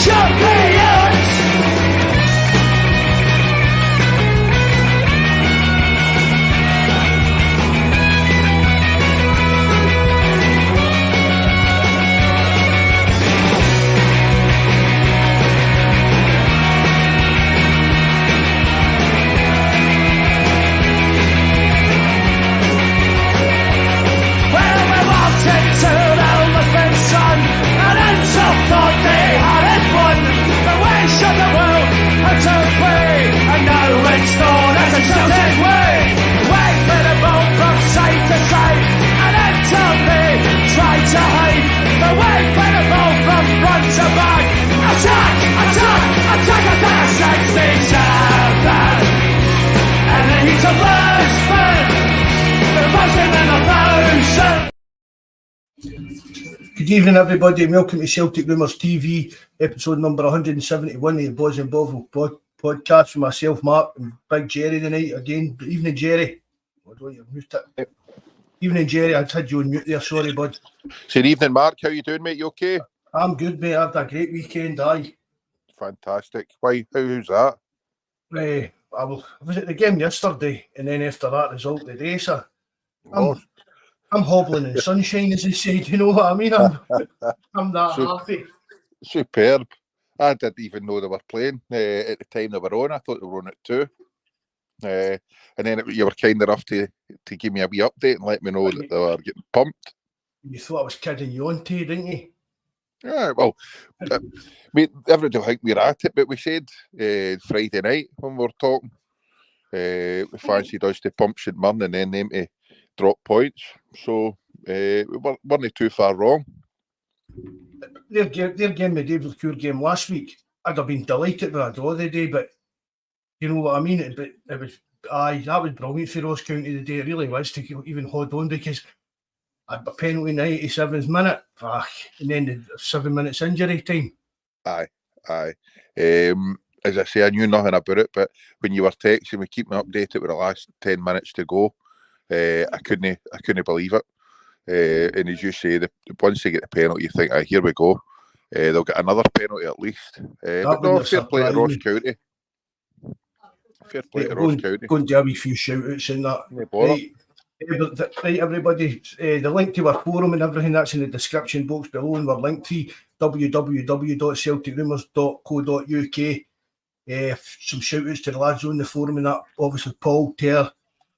champions. Good evening, everybody, and welcome to Celtic Rumours TV, episode number 171 of the Bawz and Bovril podcast with myself, Mark, and Big Jerry tonight again. Good evening, Jerry. Evening, Jerry. I had you on mute there. Sorry, bud. Good evening, Mark. How you doing, mate? You okay? I'm good, mate. I had a great weekend. Aye. Fantastic. Why? Who's that? I was at the game yesterday, and then after that result today, so I'm hobbling in sunshine, as they say. Do you know what I mean? I'm that happy. Superb. I didn't even know they were playing at the time they were on. I thought they were on at 2. And then you were kind enough to give me a wee update and let me know that they were getting pumped. You thought I was kidding you on to, didn't you? Yeah, well, mate, everybody think we're at it, but we said Friday night when we were talking, we fancied us to pump St Mirren and then them to drop points. So we weren't too far wrong. Their game, the David Cure game last week, I'd have been delighted with a draw the day, but you know what I mean? That was brilliant for Ross County today. It really was to even hold on, because a penalty in the 87th minute, and then the 7 minutes injury time. Aye. As I say, I knew nothing about it, but when you were texting me, keep me updated with the last 10 minutes to go. I couldn't believe it. And as you say, once they get the penalty, you think, here we go. They'll get another penalty at least. But no, fair play to Ross County. Fair play to Ross County. Go and do a wee few shout-outs in that. Right, everybody, the link to our forum and everything, that's in the description box below, and we're linked to www.celticrumours.co.uk. Some shout-outs to the lads on the forum and that, obviously Paul, Ter,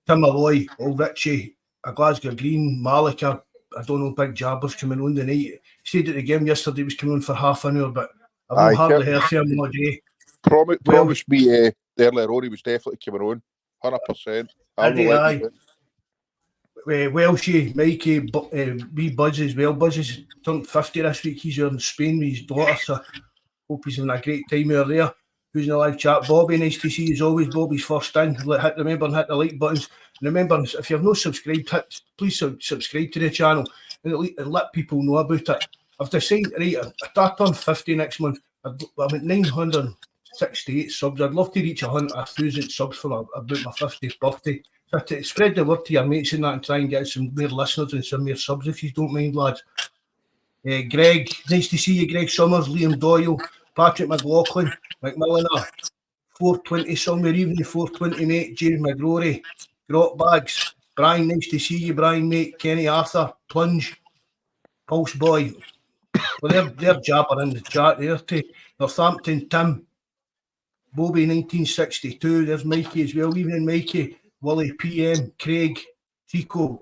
Tim Malloy, Old Richie, a Glasgow Green, Malika, I don't know, Big Jabbers coming on tonight. He said at the game yesterday he was coming on for half an hour, but I've hardly heard from him all day. Promised me earlier on he was definitely coming on, 100%. Aye. Welshie, Mikey, wee Buzz as well. Buzz is turned 50 this week. He's in Spain with his daughter, so hope he's having a great time over there. Who's in the live chat? Bobby, nice to see you as always. Bobby's first in. Remember and hit the like buttons. And remember, if you have not subscribed, please subscribe to the channel and let people know about it. I've decided, right, I turn 50 next month. I'm at 968 subs. I'd love to reach 1,000 subs for about my 50th birthday. To spread the word to your mates and that, and try and get some more listeners and some more subs, if you don't mind, lads. Greg, nice to see you. Greg Summers, Liam Doyle, Patrick McLaughlin, McMillan, 420 somewhere evening, 420 mate, James McGrory, Grot Bags, Brian, nice to see you, Brian mate, Kenny Arthur, Plunge, Pulse Boy. Well, they're jabber in the chat there too. Northampton, Tim, Bobby 1962, there's Mikey as well, evening Mikey, Willie PM, Craig, Tico,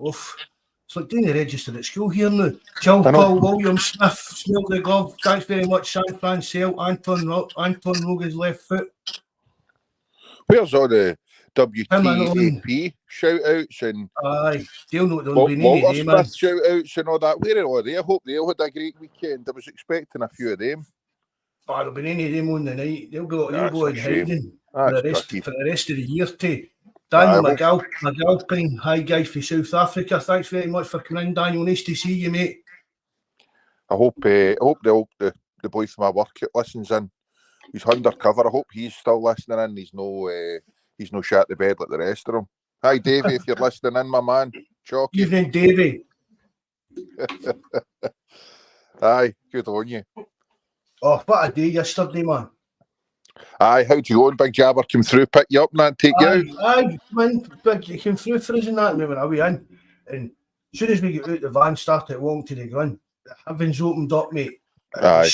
it's like doing the register at school here now. Chill, Paul, William Smith, Smell the Glove, thanks very much, San Francel, Anton Rogan's left foot. Where's all the WTAP shout-outs and Walter Smith shout-outs and all that? Where are all they? I hope they all had a great weekend. I was expecting a few of them. There'll be any of them on the night. They'll go in hiding for the rest of the year too. Daniel McAlpine, hi guys from South Africa. Thanks very much for coming in, Daniel. Nice to see you, mate. I hope the boy from my work listens in. He's undercover. I hope he's still listening in. He's no shut the bed like the rest of them. Hi, Davey, if you're listening in, my man. Chalky. Evening, Davey. Aye, good on you. Oh, what a day yesterday, man. Aye, how'd you go? Big Jabber came through, pick you up, man, take you out. Aye, man, big, he came through for us and that, and we went away in. And as soon as we get out the van, started walking to the ground, the heavens opened up, mate. Aye.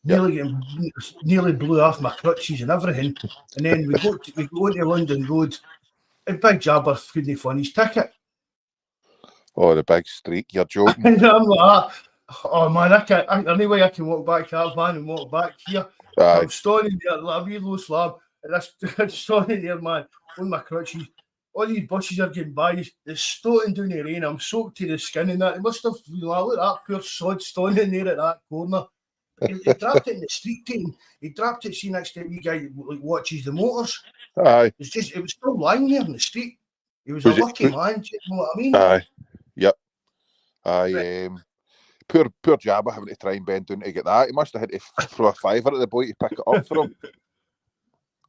Nearly blew off my crutches and everything. And then we go into London Road, and Big Jabber couldn't find his ticket. Oh, the big streak, you're joking. And I'm like, oh man, I can't. Anyway, I can walk back to that van and walk back here. Aye. I'm standing there like a wee low slab, and I'm standing there, man, on my crutches. All these buses are getting by. It's stoating down the rain. I'm soaked to the skin and that. It must have, look at that poor sod standing there at that corner. He dropped it in the street, and he dropped it, see, next to the wee guy that watches the motors. Aye. It was still lying there in the street. He was a lucky man, do you know what I mean? Aye. Yep. Aye. Poor Jabber having to try and bend down to get that. He must have had to throw a fiver at the boy to pick it up for him.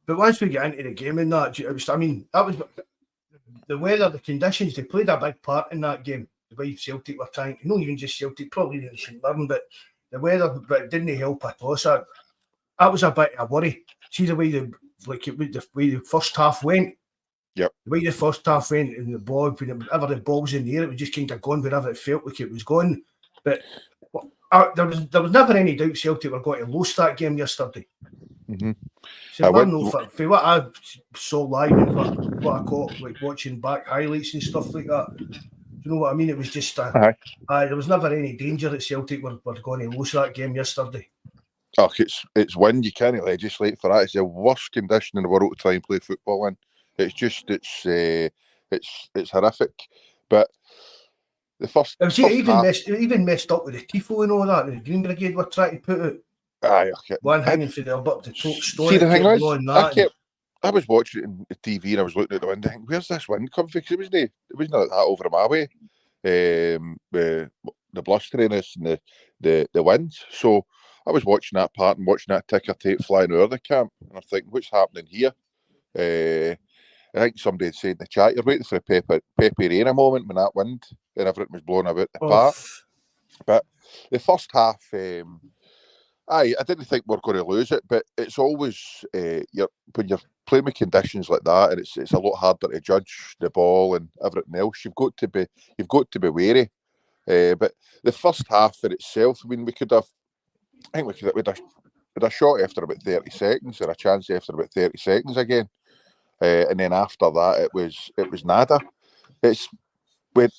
But once we get into the game and that, that was the weather, the conditions, they played a big part in that game. The way Celtic were trying, not even just Celtic, probably in St Mirren, but the weather didn't help at all. So that was a bit of a worry. See the way the first half went. Yep. The way the first half went in the ball, whenever the ball was in the air, it was just kind of gone wherever it felt like it was going. But there was never any doubt Celtic were going to lose that game yesterday. Mm-hmm. So for what I saw live and what I caught, like watching back highlights and stuff like that, do you know what I mean? It was just there was never any danger that Celtic were going to lose that game yesterday. Oh, it's wind. You can't legislate for that. It's the worst condition in the world to try and play football in. It's horrific. But the first even messed up with the tifo and all that. The Green Brigade were trying to put it. Aye, okay. One hanging for the top story. See, the thing is, I was watching it in the TV and I was looking at the window thinking, where's this wind come from? Because it wasn't like that over my way. The blusteriness and the winds. So I was watching that part and watching that ticker tape flying over the camp, and I'm thinking, what's happening here? I think somebody had said in the chat, you're waiting for a Pepe Reina moment when that wind and everything was blowing about the park. But the first half, I didn't think we were going to lose it, but it's always when you're playing with conditions like that, and it's a lot harder to judge the ball and everything else. You've got to be wary. But the first half in itself, I mean, we'd a shot after about 30 seconds and a chance after about 30 seconds again. And then after that, it was nada. It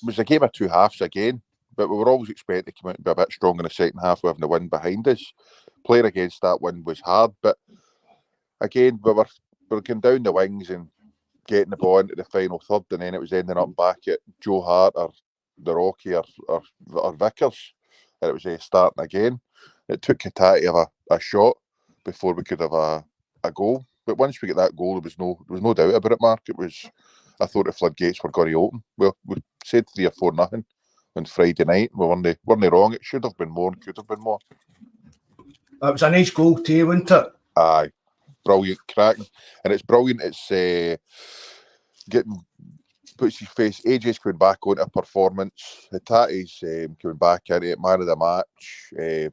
was a game of two halves again, but we were always expecting to come out and be a bit stronger in the second half, having the wind behind us. Playing against that wind was hard, but again, we were going down the wings and getting the ball into the final third, and then it was ending up back at Joe Hart or the Rocky or Vickers, and it was starting again. It took Katati to have a shot before we could have a goal. But once we get that goal, there was no doubt about it, Mark. I thought the floodgates were going to open. Well, we said 3 or 4-0 on Friday night. We weren't wrong. It should have been more and could have been more. That was a nice goal too, wasn't it? Aye, brilliant, cracking, and it's brilliant. It's puts his face. AJ's coming back onto a performance. Hitati's coming back into it, man of the match.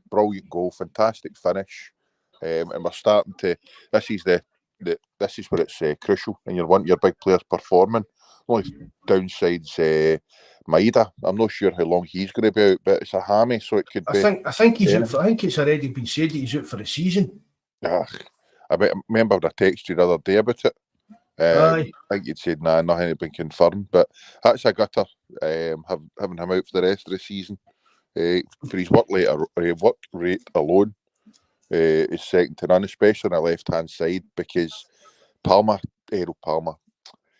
Brilliant goal, fantastic finish, and we're starting to. This is where it's crucial, and you want your big players performing. Only downside's Maida. I'm not sure how long he's going to be out, but it's a hammy, so it could be. I think he's out. I think it's already been said that he's out for the season. I remember I texted you the other day about it. I think you'd said nothing had been confirmed, but that's a gutter. Having him out for the rest of the season for his work rate alone is second to none, especially on the left hand side, because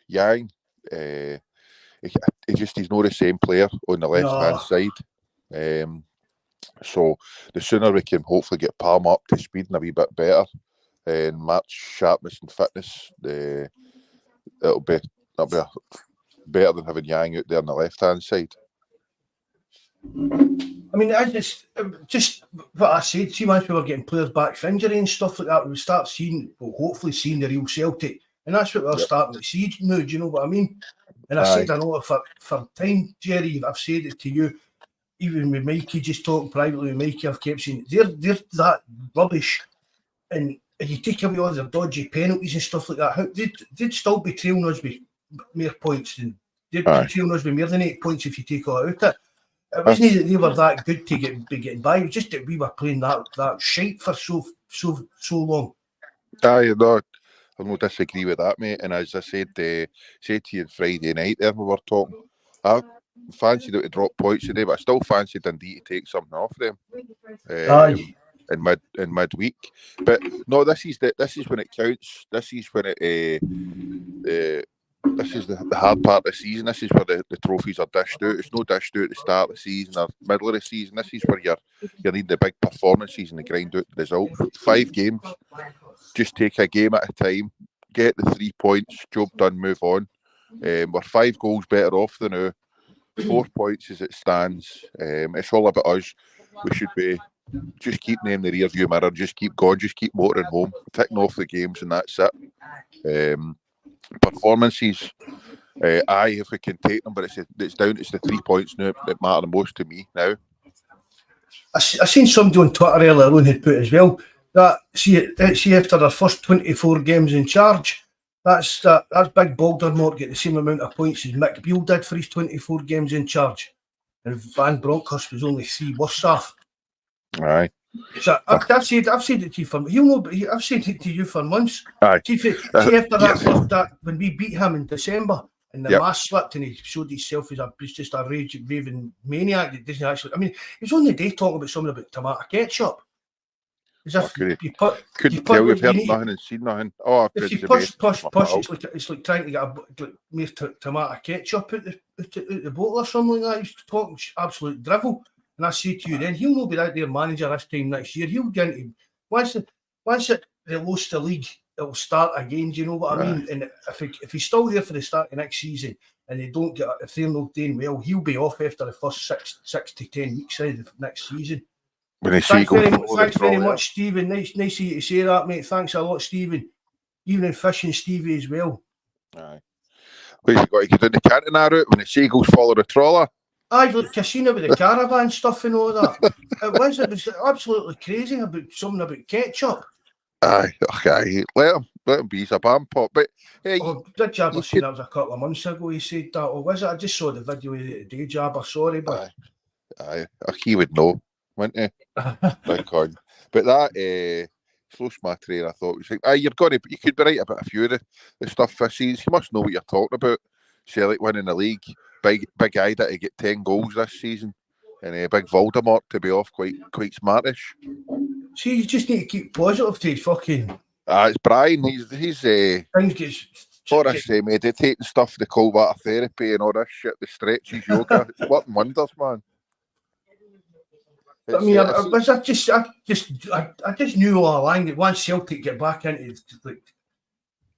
Yang, he's not the same player on the left hand side. So the sooner we can hopefully get Palmer up to speed and a wee bit better and match sharpness and fitness, it'll be better than having Yang out there on the left hand side. I mean, I just what I said. See, once we were getting players back for injury and stuff like that, we start hopefully seeing the real Celtic, and that's what we're starting to see now. Do you know what I mean? And I said, I know for time, Jerry, I've said it to you. even with Mikey, just talking privately with Mikey, I've kept saying they're that rubbish, and if you take away all their dodgy penalties and stuff like that, they'd still be trailing us with more points than they'd be trailing us with more than 8 points if you take all out it. It wasn't that they were that good to be getting by. It was just that we were playing that shite for so long. Aye, no, I don't disagree with that, mate. And as I said to you on Friday night, there we were talking. I fancied them to drop points today, but I still fancy Dundee to take something off them in midweek. But no, this is when it counts. This is when it. This is the hard part of the season. This is where the trophies are dished out. It's no dished out at the start of the season or middle of the season. This is where you need the big performances and the grind out the results. 5 games, just take a game at a time, get the 3 points, job done, move on. We're 5 goals better off than now. 4 points as it stands. It's all about us. We should be just keep them in the rear view mirror, just keep going, just keep motoring home, ticking off the games, and that's it. Performances, if we can take them, but it's down. It's the 3 points now that matter the most to me now. I seen somebody on Twitter earlier on who put as well that see after their first 24 games in charge, that's Big Baldermore get the same amount of points as Mick Beale did for his 24 games in charge, and Van Bronckhorst was only 3 worse off. Aye. So I've said it to you for he'll know, but I've said it to you for months. Aye. See after that when we beat him in December and the mask slipped and he showed himself as just a raving maniac that doesn't actually. I mean, he was on the day talking about something about tomato ketchup. As if couldn't tell you've heard nothing and seen nothing. Oh, if you push, it's like trying to get mere tomato ketchup out the bottle or something like that. He's talking absolute drivel. And I say to you, then he'll not be out there manager this time next year. He'll get into once they lost the league, it'll start again. Do you know what I mean? And if he's still there for the start of next season and they don't get, if they're not doing well, he'll be off after the first 6 to 10 weeks of the next season. Thanks very much, Stephen. Nice of you to say that, mate. Thanks a lot, Stephen. Evening fishing, Stevie as well. Aye. Where's you got to get down the Cantonar route when the seagulls follow the trawler? Aye, like Casino with the caravan stuff and all that. It was absolutely crazy about something about ketchup. Aye, okay. Let him be. He's a bam pop. But hey, did Jabber say that was a couple of months ago? He said that, or was it? I just saw the video of it today, Jabber. Sorry, but aye, he would know, wouldn't he? But that slow my train. I thought was like, you could be right about a few of the stuff this season. You must know what you're talking about. Celtic winning the league. Big Ida to get 10 goals this season, and Big Voldemort to be off quite smartish. See, you just need to keep positive to his fucking. It's Brian. He's meditating stuff, the cold water therapy and all this shit, the stretches, yoga. It's working wonders, man. I mean, I just knew all along that once Celtic get back into like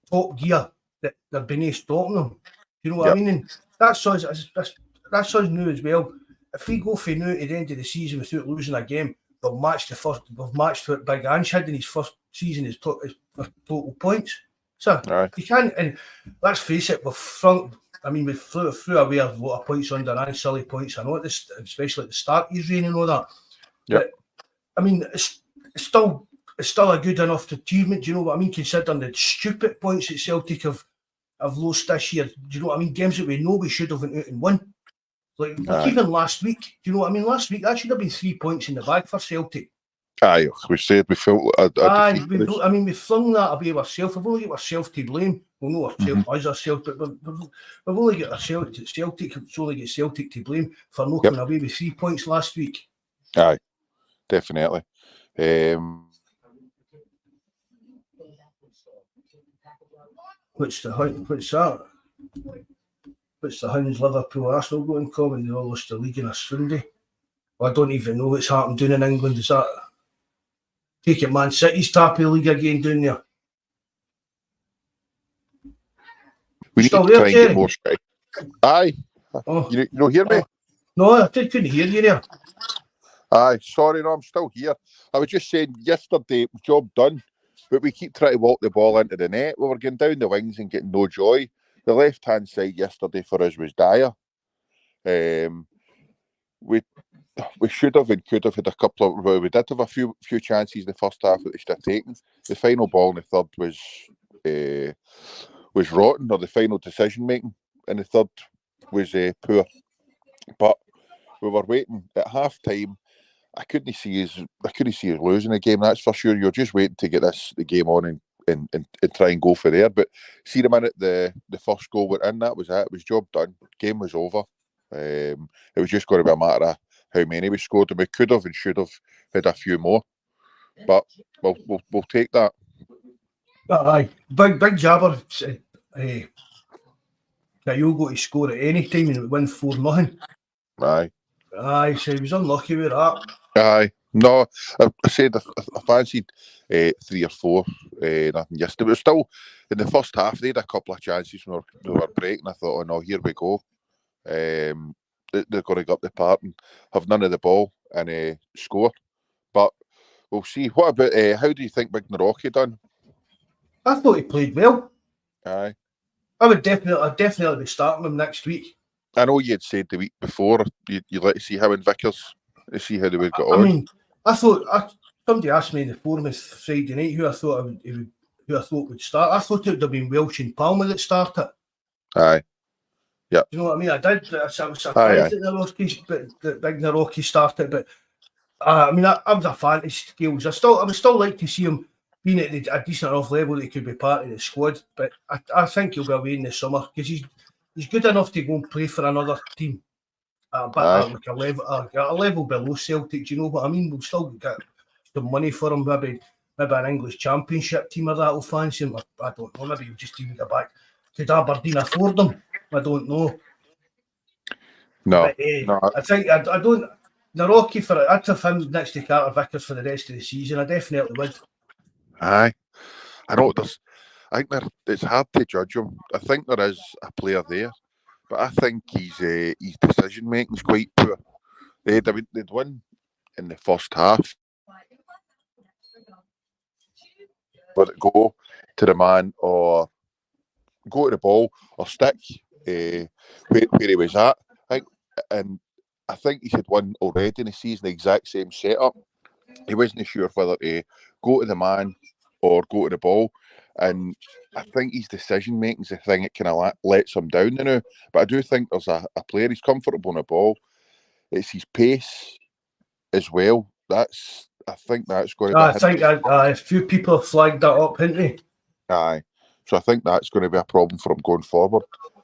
top gear, that they're beneath stopping them. You know what I mean? And that's us new as well. If we go for now to the end of the season without losing a game, we've matched what Big Ange had in his first season as total points. So you can't, and let's face it, we flew away a lot of points under Ange, silly points. I know this, especially at the start of his reign and all that. But I mean, it's still a good enough achievement. Do you know what I mean? Considering the stupid points that Celtic have lost this year. Do you know what I mean? Games that we know we should have went out and won. Like even last week. Do you know what I mean? Last week that should have been 3 points in the bag for Celtic. Aye, we said we felt. We flung that away ourselves. We've only got ourselves to blame. Well, no, ourselves, but we've only got ourselves. Celtic. It's only got Celtic to blame for not coming away with 3 points last week. Aye, definitely. What's that? What's the Hounds, Liverpool, Arsenal got in common? They all lost the league on a Sunday. Well, I don't even know what's happened down in England. Is that take it? Man City's top of the league again down there. We need to try and get more strike. Aye. You don't hear me? No, I couldn't hear you there. Aye, sorry, no, I'm still here. I was just saying yesterday, job done, but we keep trying to walk the ball into the net. We were getting down the wings and getting no joy. The left-hand side yesterday for us was dire. we should have and could have had a couple of. Well, we did have a few chances in the first half that they should have taken. The final ball in the third was rotten, or the final decision making in the third was poor. But we were waiting at half time. I couldn't see us losing the game. That's for sure. You're just waiting to get the game on and try and go for there. But see the minute the first goal went in, that was it. It was job done. Game was over. It was just going to be a matter of how many we scored, and we could have and should have had a few more. But we'll take that. Aye, big Jabber said Kyogo to score at any time and we win 4-0. Aye, so he was unlucky with that. Aye, no, I said I fancied 3 or 4, nothing yesterday. But it was still in the first half. They had a couple of chances when they were breaking. I thought, oh no, here we go. They're going to go up the park and have none of the ball and score. But we'll see. What about how do you think Big Narocki done? I thought he played well. Aye, I would definitely be starting him next week. I know you had said the week before you'd like to see him and Vickers to see how they would get on. I mean, I thought somebody asked me in the forum Friday night who I thought would start. I thought it would have been Welsh and Palmer that started. Aye, yeah. You know what I mean? I did. I was surprised that Big Narocki started, but I mean, I was a fan of skills. I would still like to see him being at a decent enough level that he could be part of the squad. But I think he'll be away in the summer because he's good enough to go and play for another team. But like a level below Celtic, do you know what I mean? We'll still get some money for him, maybe an English Championship team or that will fancy him. I don't know, maybe he'll just even get back. Could Aberdeen afford them? I don't know. No, but, I think I don't. Narocki I'd have him next to Carter Vickers for the rest of the season. I definitely would. Aye, I know I think it's hard to judge him. I think there is a player there, but I think his decision making is quite poor. They'd win in the first half, but go to the man or go to the ball or stick where he was at. I think he had won already in the season, the exact same setup. He wasn't sure whether to go to the man or go to the ball. And I think his decision making is the thing that kind of lets him down now. But I do think there's a player, he's comfortable on the ball. It's his pace as well. I think that's going to be... I think a few people have flagged that up, haven't they? Aye. So I think that's going to be a problem for him going forward.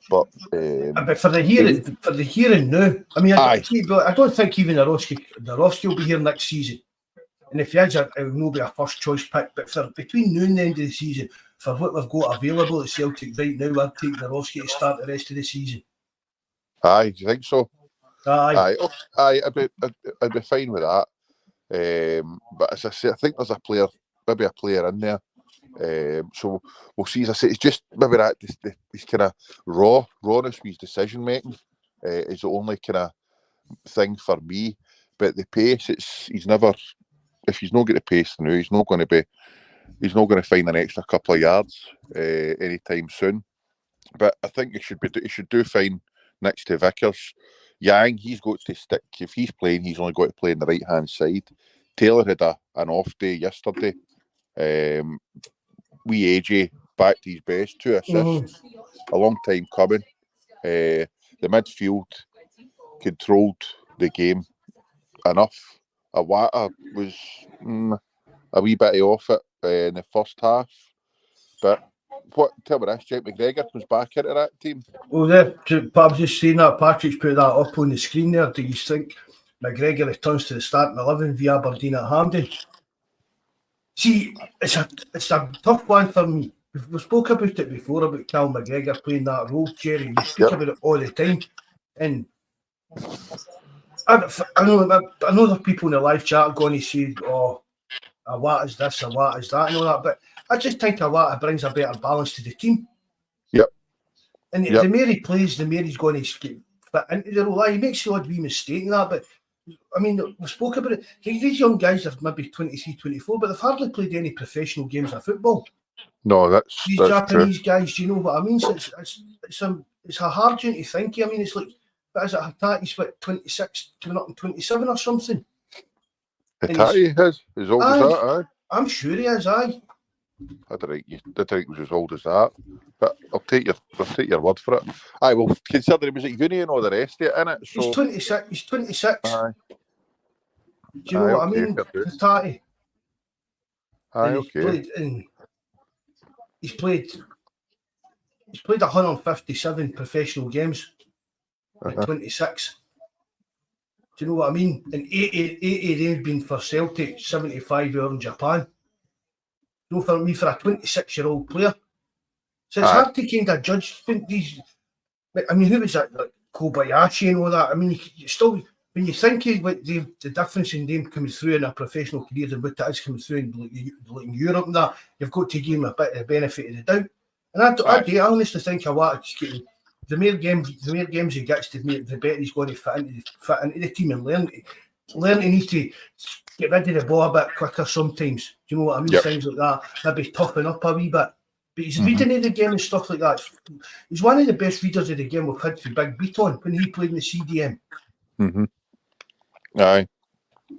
But for the here and now, I mean, I don't think even Narowski will be here next season. And if he is, it will not be a first choice pick. But for between now and the end of the season, for what we've got available at Celtic right now, I'd take Narowski to start the rest of the season. Aye, do you think so? Aye, I'd be fine with that. But as I say, I think there's maybe a player in there. So we'll see. As I say, it's just maybe that this kind of rawness with his decision making is the only kind of thing for me. But the pace, he's never. If he's not got the pace now, he's not going to find an extra couple of yards anytime soon. But I think he should do fine next to Vickers. Yang, he's got to stick. If he's playing, he's only got to play on the right hand side. Taylor had an off day yesterday. Wee AJ back to his best, 2 assists, a long time coming. The midfield controlled the game enough. Awata was a wee bit off it in the first half. But tell me this, Jake McGregor was back into that team. Well, I was just saying that Patrick's put that up on the screen there. Do you think McGregor returns to the starting 11 via Aberdeen at Hampden? See, it's a tough one for me. We spoke about it before about Cal McGregor playing that role, Jerry. We speak about it all the time. And I know that people in the live chat are going to say, oh, what is this, and what is that, and all that, but I just think Awata brings a better balance to the team. Yep. And the more he plays, the more he's going to fit into the role. He makes the odd wee mistake in that, but I mean, we spoke about it. These young guys are maybe 23, 24, but they've hardly played any professional games of football. No, that's Japanese guys, do you know what I mean? So it's a hard thing to think. I mean, it's like But is it Hatate's what 26, coming up in 27 or something? Hatate is as old as that, aye. I'm sure he is, aye. I don't think he was as old as that. But I'll take your word for it. Aye, well, considering he was at uni and all the rest of it, innit? So He's 26. He's 26. aye. Do you know what I mean? Hatate. Aye, okay. He's played 157 professional games at 26. Do you know what I mean? And 80 of them been for Celtic, 75 in Japan. You know, for me, for a 26-year-old player. So it's hard to kind of judge these. I mean, who was that? Like Kobayashi and all that. I mean, you still, when you think of what the difference in them coming through in a professional career and what it is coming through in Europe and that, you've got to give him a bit of the benefit of the doubt. And I honestly think the more games he gets, the better he's going to fit into the team and learn he needs to get rid of the ball a bit quicker sometimes. Do you know what I mean? Yep. Things like that. Maybe toughen up a wee bit. But he's reading of the game and stuff like that. He's one of the best readers of the game we've had for Big Beaton when he played in the CDM. Aye.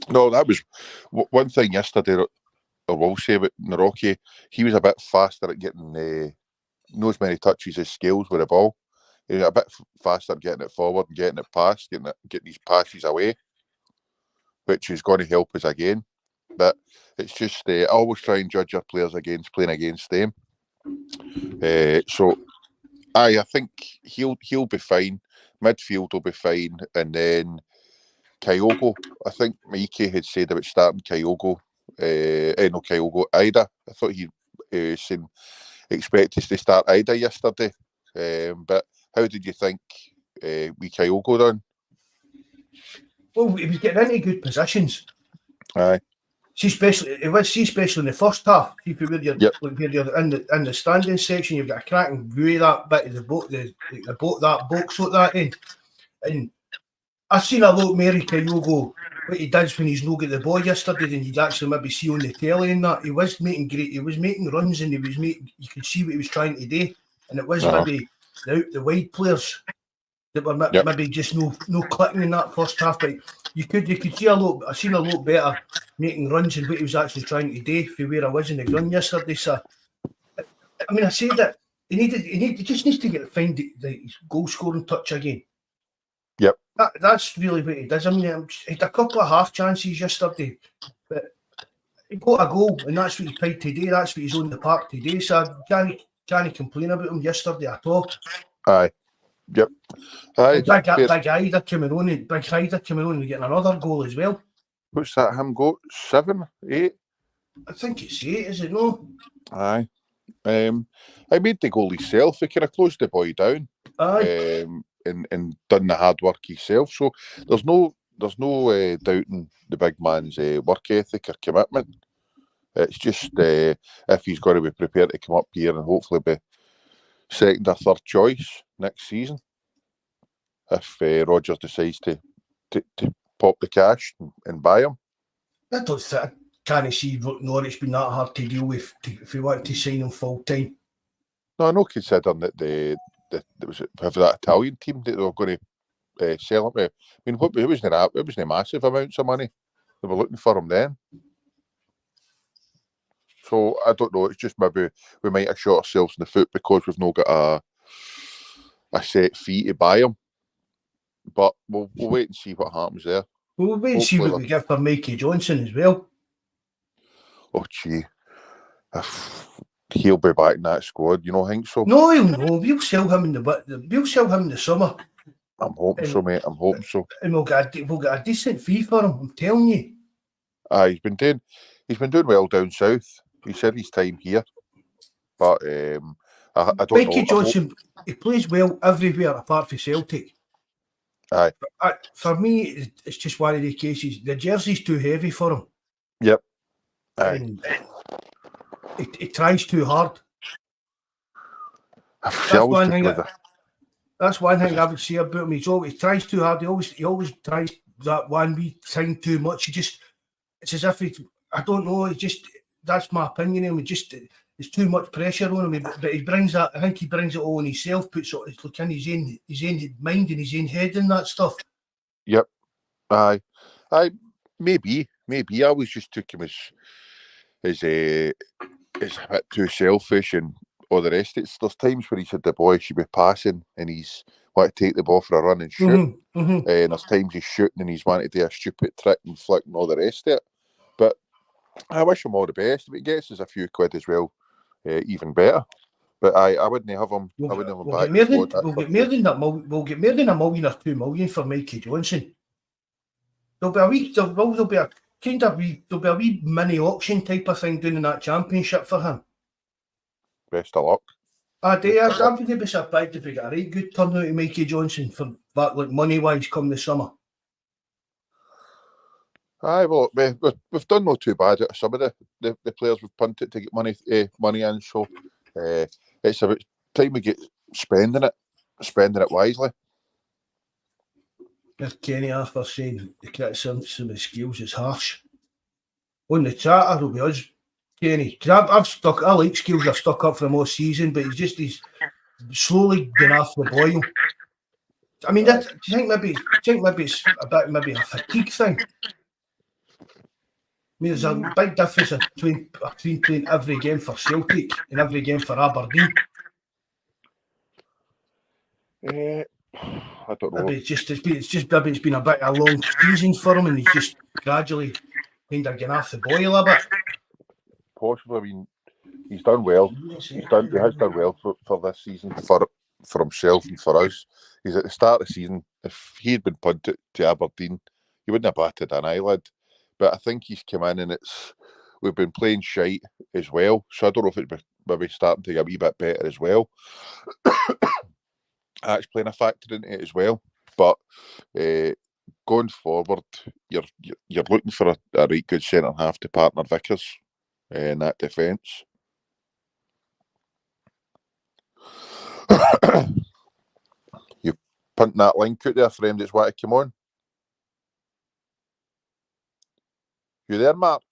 No, that was one thing yesterday. I will say about Naroki, he was a bit faster at getting not as many touches as skills with the ball. He was a bit faster at getting it forward and getting it past, getting these passes away, which is going to help us again. But it's just I always try and judge our players playing against them. So I think he'll be fine. Midfield will be fine, and then Kyogo. I think Mikey had said about starting Kyogo. Ida. I thought he expected us to start Ida yesterday. But how did you think we Kyogo done? Well, he was getting into good positions. Aye. Especially in the first half. If you're in the standing section, you've got a cracking view of that bit of the boat, that box like that in. And I seen a lot Mary Kyogo, what he does when he's not got the ball yesterday, than you'd actually maybe see on the telly and that. He was making runs and you could see what he was trying to do. And it was maybe the wide players that were maybe just no clicking in that first half. But you could see I seen a lot better making runs and what he was actually trying to do for where I was in the ground yesterday. So I mean, I say that he just needs to find the goal scoring touch again. Yep. That's really what he does. I mean, he had a couple of half chances yesterday, but he got a goal, and that's what he tried today. That's what he's on the park today. So I can't complain about him yesterday at all. Aye. Yep. Aye. Big Ida coming on and getting another goal as well. What's that? Him go 7, 8? I think it's 8, is it no? Aye. I made the goal himself. He kind of closed the boy down. Aye. And done the hard work himself. So there's no doubting the big man's work ethic or commitment. It's just if he's going to be prepared to come up here and hopefully be second or third choice next season, if Rodgers decides to pop the cash and buy him. I can't see Norwich being that hard to deal with if we want to sign him full time. No, I know, considering that there was that Italian team that they were going to sell him. I mean, it wasn't massive amounts of money they were looking for him then. So I don't know. It's just maybe we might have shot ourselves in the foot because we've not got a set fee to buy him. But we'll wait and see what happens there. We'll wait and see what we get for Mikey Johnson as well. Oh gee, he'll be back in that squad. You don't think so? No, he'll know. We'll sell him in the summer. I'm hoping so, mate. I'm hoping so. And we'll get a decent fee for him. I'm telling you. He's been doing well down south. He said his time here, but I don't know. Mikey Johnson, he plays well everywhere apart from Celtic. Aye. For me, it's just one of the cases. The jersey's too heavy for him. Yep. Aye. And he tries too hard. That's one thing I would say about him. He tries too hard. He always tries that one wee thing too much. It's as if I don't know. That's my opinion. There's too much pressure on him, but he brings that. I think he brings it all on himself, puts it like in his own mind and his own head and that stuff. Yep. Aye. Maybe. I always just took him as a bit too selfish and all the rest. There's times where he said the boy should be passing and he's want to take the ball for a run and shoot. And there's times he's shooting and he's wanting to do a stupid trick and flick and all the rest of it. But I wish him all the best. If he gets us a few quid as well, even better. But I wouldn't have him. I wouldn't have him back. We'll get more than $1 million or $2 million for Mikey Johnson. There'll be a wee mini auction type of thing doing in that championship for him. Best of luck. I wouldn't be surprised if we got a right good turnout of Mikey Johnson for that, like money wise, come the summer. Aye, well, we've done not too bad at some of the players we've punted to get money in. So it's about time we get spending it wisely. There's Kenny after saying the criticism of his skills is harsh. On the chat, it'll be us, Kenny. Because I like skills I've stuck up for him all season, but he's slowly getting off the boil. I mean, do you think maybe it's a bit a fatigue thing? I mean, there's a big difference between playing every game for Celtic and every game for Aberdeen. I don't know. Maybe it's been a bit of a long season for him, and he's just gradually kind of getting off the boil a bit. Possibly. I mean, he's done well. He has done well for this season for himself and for us. He's at the start of the season. If he had been punted to Aberdeen, he wouldn't have batted an eyelid. But I think he's come in and we've been playing shite as well. So I don't know if it's maybe starting to get a wee bit better as well. That's playing a factor into it as well. But going forward, you're looking for a right good centre half to partner Vickers in that defence. You punting that link out there for him that's want to come on. You there, Mark?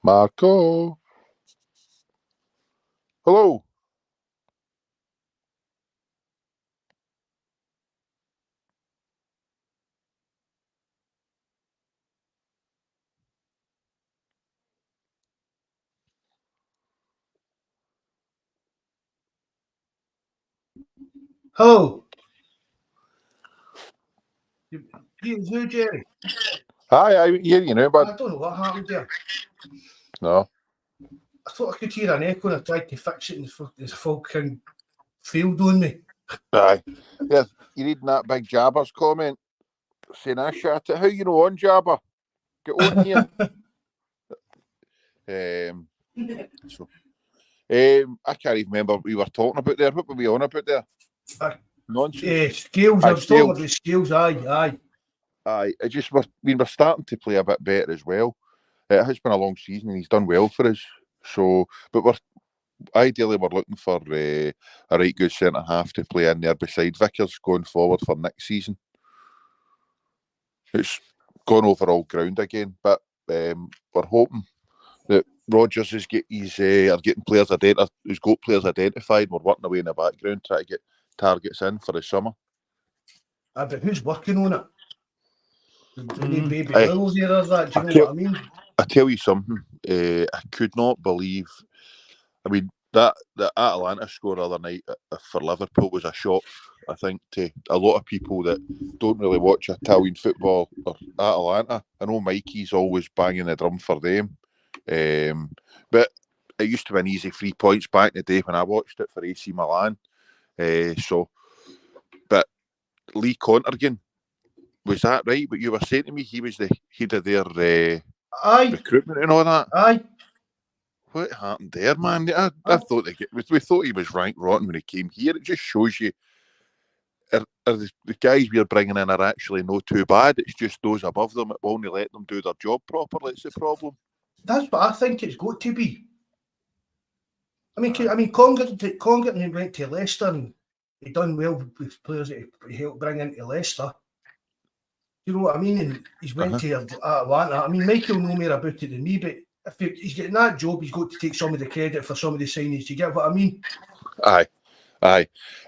Marco. Hello. Hello. Who, Jerry? Hi, I hear you now, bud. I don't know what happened there. No. I thought I could hear an echo and I tried to fix it and there's a fucking failed on me. Aye. Yeah, you reading that big Jabber's comment saying I shot it. How you know on Jabber? Get on here. I can't even remember what we were talking about there. What were we on about there? Nonsense. Scales. I was talking about scales. Aye. We're starting to play a bit better as well. It has been a long season and he's done well for us. So, but we're looking for a right good centre half to play in there beside Vickers going forward for next season. It's gone over all ground again, but we're hoping that Rodgers is getting players who's got players identified. We're working away in the background trying to get targets in for the summer. But who's working on it? Baby Lils here or that? Do you know what I mean? I tell you something. I could not believe. I mean, that the Atalanta score the other night for Liverpool was a shock. I think to a lot of people that don't really watch Italian football or Atalanta. I know Mikey's always banging the drum for them, but it used to be an easy 3 points back in the day when I watched it for AC Milan. But Lee Contergan, Was that right? But you were saying to me he was the head of their Aye, recruitment and all that. aye. What happened there, man? I thought we thought he was right rotten when he came here. It just shows you are the guys we're bringing in are actually not too bad. It's just those above them that will only let them do their job properly. It's the problem. That's what I think it's got to be. I mean, Congerton went to Leicester and he done well with players that he helped bring into Leicester. You know what I mean? And he's went to Atlanta. I mean, Michael know more about it than me, but if he's getting that job, he's got to take some of the credit for some of the signings. Do you get what I mean? Aye.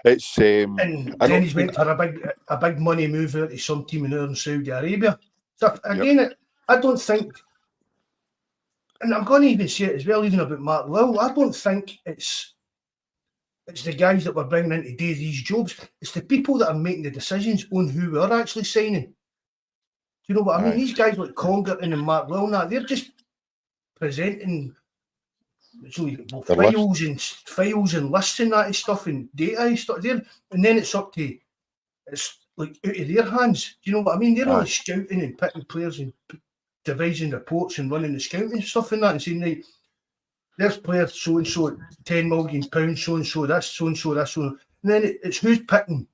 It's and then he's went for a big money move out to some team in Saudi Arabia. So again, I don't think, and I'm going to even say it as well, even about Mark Lowell. I don't think it's the guys that we're bringing in to do these jobs. It's the people that are making the decisions on who we're actually signing. Do you know what I mean? These guys like Congerton and Mark Lowell, they're just presenting files and lists and that stuff and data and stuff there, and then it's like out of their hands. Do you know what I mean? They're only scouting and picking players and devising reports and running the scouting stuff and that, and saying, right, there's players so and so, £10 million, so and so, this, so and so, this, so, and then it's who's picking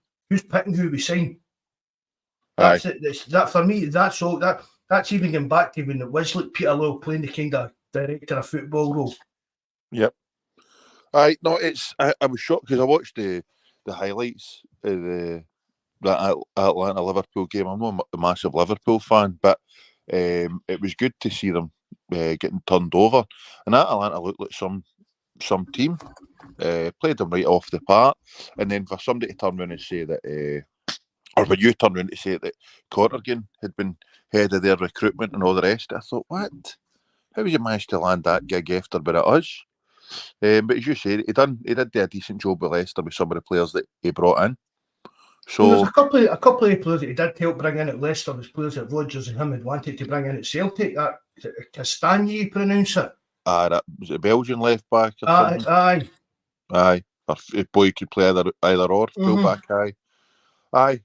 who we sign. That's it. That for me. That's all. That's even going back to when it was like Peter Lowell playing the kind of director of football role. Yep. No, it's. I was shocked because I watched the highlights of that Atlanta Liverpool game. I'm not a massive Liverpool fan, but it was good to see them getting turned over. And that Atlanta looked like some team. Played them right off the park, and then for somebody to turn around and say that. Or when you turned around to say that Cottergan had been head of their recruitment and all the rest, I thought, what? How did you manage to land that gig after being at us? But as you said, he did do a decent job with Leicester with some of the players that he brought in. So there's a couple of players that he did help bring in at Leicester. There's players that Rodgers and him had wanted to bring in at Celtic. That is it Castagna, you pronounce it? that was it, Belgian left back or something? Aye. A boy could play either or, full back. Aye. I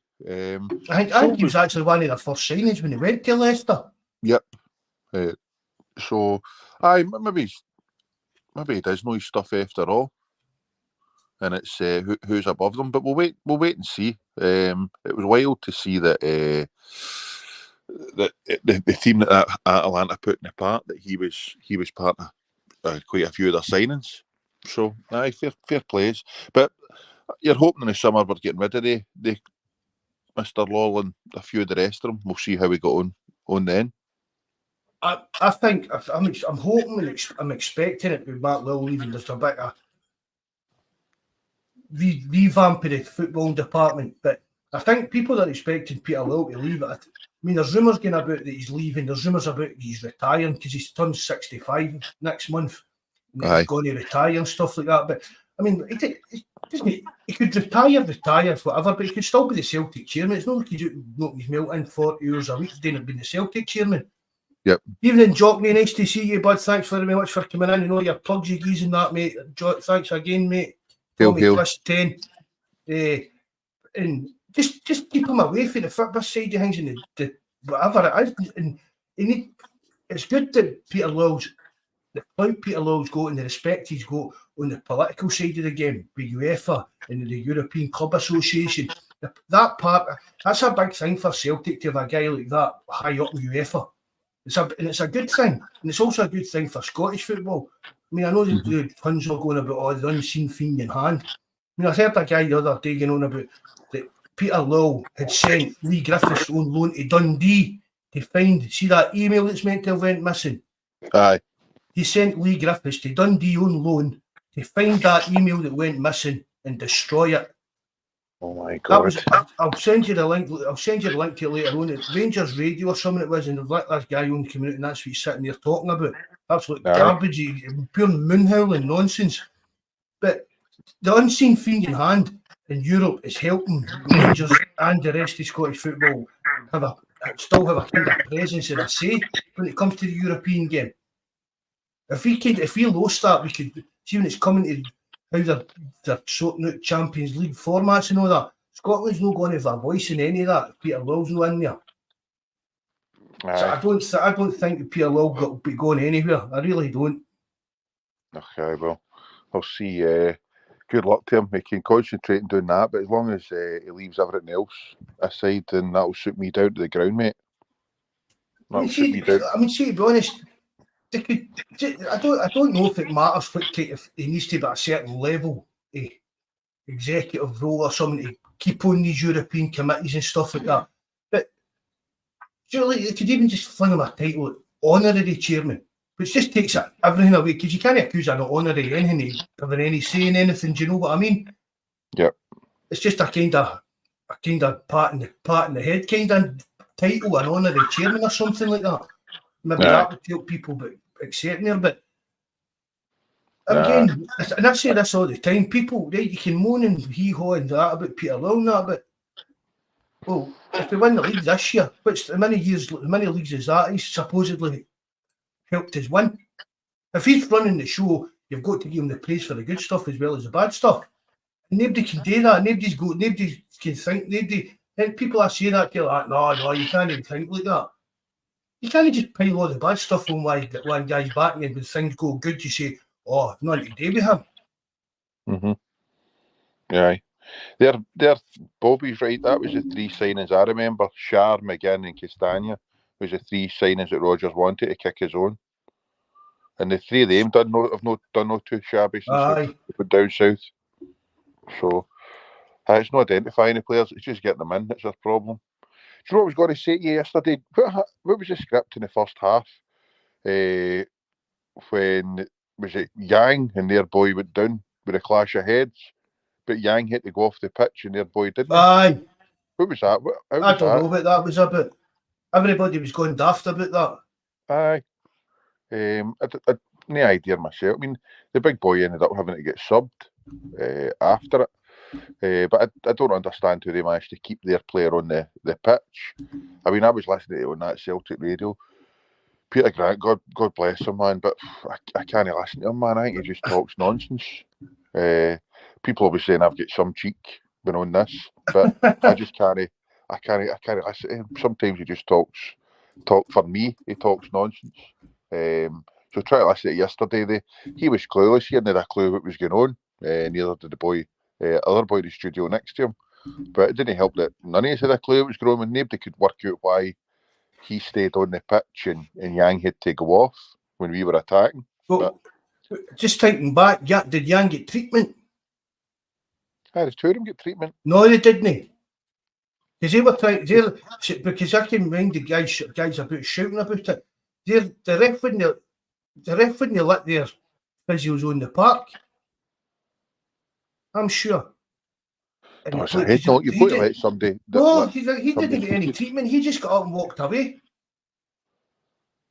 think he was actually one of their first signings when he went to Leicester. Yep. So, maybe he does know his stuff after all, and it's who's above them. But we'll wait and see. It was wild to see that the team that Atlanta put in the part that he was part of quite a few of their signings. So, fair plays. But you're hoping in the summer we're getting rid of the Mr. Lowell and a few of the rest of them. We'll see how we go on then. I think I'm hoping and I'm expecting it with Mark Lowell leaving. There's a bit of revamp of the football department, but I think people are expecting Peter Lowell to leave it. I mean, there's rumours going about that he's leaving. There's rumours about he's retiring because he's turned 65 next month. And he's going to retire and stuff like that. But I mean, he could retire, whatever, but he could still be the Celtic chairman. It's not like he's melting 40 hours a week doing being the Celtic chairman. Yep. Evening, Jockney. Nice to see you, bud. Thanks very much for coming in. You know your plugs, you geese and that, mate. Thanks again, mate. Tommy plus 10. And just keep him away from the football side of things and the whatever it is. And it's good that the clout Peter Lowell's got and the respect he's got on the political side of the game with UEFA and the European Club Association. That part, that's a big thing for Celtic to have a guy like that high up in UEFA. It's a good thing. And it's also a good thing for Scottish football. I mean, I know the tons are going about the unseen fiend in hand. I mean, I heard a guy the other day going on about that Peter Lowell had sent Lee Griffiths on loan to Dundee to see that email that's meant to have went missing? Aye. He sent Lee Griffiths to Dundee on loan to find that email that went missing and destroy it. Oh my God! I'll send you the link. I'll send you the link to it later on. It's Rangers Radio or something it was, and they've let this guy on come out, and that's what he's sitting there talking about. Absolute garbage, pure moonhowling nonsense. But the unseen fiend in hand in Europe is helping Rangers and the rest of Scottish football still have a kind of presence and a say when it comes to the European game. If we lost that, we could see when it's coming to how they're sorting out Champions League formats and all that. Scotland's not going to have a voice in any of that. Peter Lowell's not in there. So I don't think Peter Lawwell will be going anywhere. I really don't. Okay, well, I'll see. Good luck to him. He can concentrate on doing that, but as long as he leaves everything else aside, then that'll suit me down to the ground, mate. That'll suit me down. I mean, see, to be honest, they could. I don't know if it matters if he needs to be at a certain level, a executive role or something to keep on these European committees and stuff like that. But surely they could even just fling him a title, honorary chairman, which just takes everything away, because you can't accuse an honorary anything of any saying anything. Do you know what I mean? Yeah. It's just a kind of pat in the head kind of title, an honorary chairman or something like that. Maybe that would help people but accepting there. But again, and I say this all the time, people, right, you can moan and hee-haw and that about Peter Lawwell and that, but well, if we win the league this year, how many leagues is that he's supposedly helped us win? If he's running the show, you've got to give him the praise for the good stuff as well as the bad stuff. And nobody can do that. Nobody can think. And people are saying that, they're like, no, you can't even think like that. You can't just pile all the bad stuff on one guy's back, and then when things go good, you say, oh, nothing to do with him. Mm-hmm. Yeah. They're Bobby's right. That was the three signings I remember. Shar, McGinn, and Castagna was the three signings that Rodgers wanted to kick his own. And the three of them have not done too shabby since they put down south. So it's not identifying the players, it's just getting them in. That's our problem. Do you know what I was going to say to you yesterday? What was the script in the first half? When was it Yang and their boy went down with a clash of heads, but Yang had to go off the pitch and their boy didn't. Aye. What was that? I don't know what that was about. Everybody was going daft about that. Aye. I no idea myself. I mean, the big boy ended up having to get subbed after it. But I don't understand how they managed to keep their player on the pitch. I mean, I was listening to it on that Celtic radio. Peter Grant, God bless him, man, but I can't listen to him, man. I think he just talks nonsense. People will be saying I've got some cheek when on this, but I just can't. I can't listen to him. Sometimes he just talk for me. He talks nonsense. So try to listen to it yesterday. He was clueless. He hadn't had a clue what was going on. Neither did the boy, other boy in the studio next to him. But it didn't help that none of us had a clue what was going on, and nobody could work out why he stayed on the pitch and Yang had to go off when we were attacking. Well, just thinking back, did Yang get treatment? Did two of them get treatment? No, they didn't. Because they were trying. Because I can mind the guys about shouting about it. The ref wouldn't let their physios on the park. I'm sure. No, it's a head knock. You've got to let somebody. No, he didn't get any treatment. He just got up and walked away.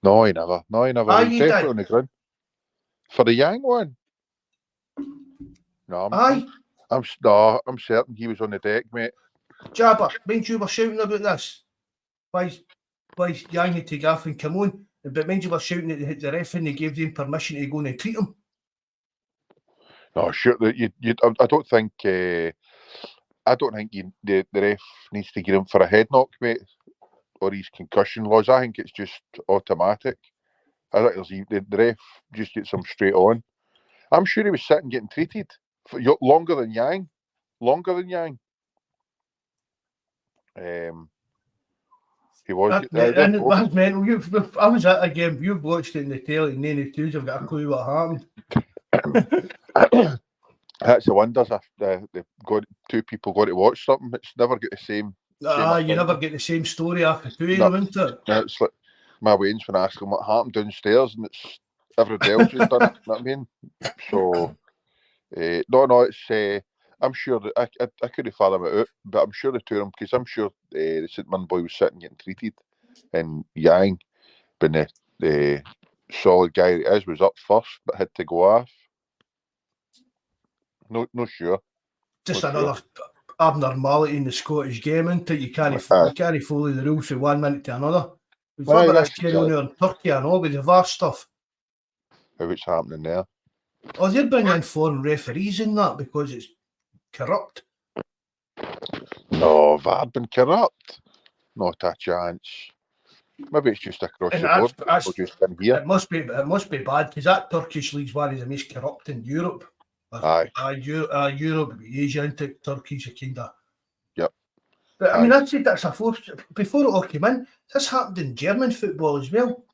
No, he never. He was he definitely did. on the ground. For the Yang one? No, I'm certain he was on the deck, mate. Jabber, mind you were shouting about this. Why Yang had to go off and come on? But mind you were shouting at the ref and they gave them permission to go and treat him. No, sure. I don't think. I don't think the ref needs to get him for a head knock, mate, or his concussion laws. I think it's just automatic. I think the ref just gets him straight on. I'm sure he was sitting getting treated for longer than Yang. He was. And it was mental. I was at a game. You've watched it in the telly, and none of the have got a clue what happened. That's the wonders if two people got to watch something. It's never got the same. You never get the same story after two of them, isn't it? It's like my wains when I ask them what happened downstairs, and it's everybody else has done it. You know what I mean? So, no, it's. I'm sure that I couldn't fathom it out, but I'm sure the two of them, because I'm sure the St Mirren boy was sitting getting treated, and Yang, being the solid guy that is, was up first but had to go off. No sure. Just another abnormality in the Scottish game, isn't it? You can't follow the rules from 1 minute to another. We've got this carry on in Turkey and all with the VAR stuff. What's happening there? Oh, they're bringing in foreign referees in that because it's corrupt. No, VAR been corrupt. Not a chance. Maybe it's just across And the board. that's Or just in here. it must be bad because that Turkish league's one of the most corrupt in Europe. Aye. Europe, Asia into Turkey's a kind of. Yep. But I mean, I'd say that's a force. Before it all came in, this happened in German football as well.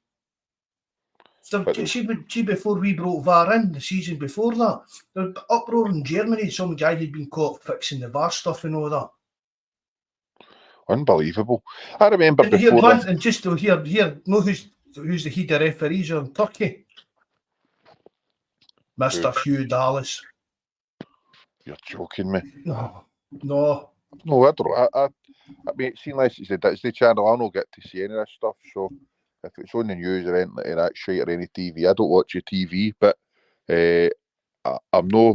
So, see, before we brought VAR in, the season before that, there was uproar in Germany. Some guy had been caught fixing the VAR stuff and all that. Unbelievable. I remember And before. And just to hear, know who's the head of referees in Turkey? Mr. Hugh Dallas. You're joking me. No. No, I don't. I mean, it seems like it's the Disney Channel. I don't get to see any of this stuff. So if it's on the news or anything like that shit or any TV, I don't watch your TV. But I'm no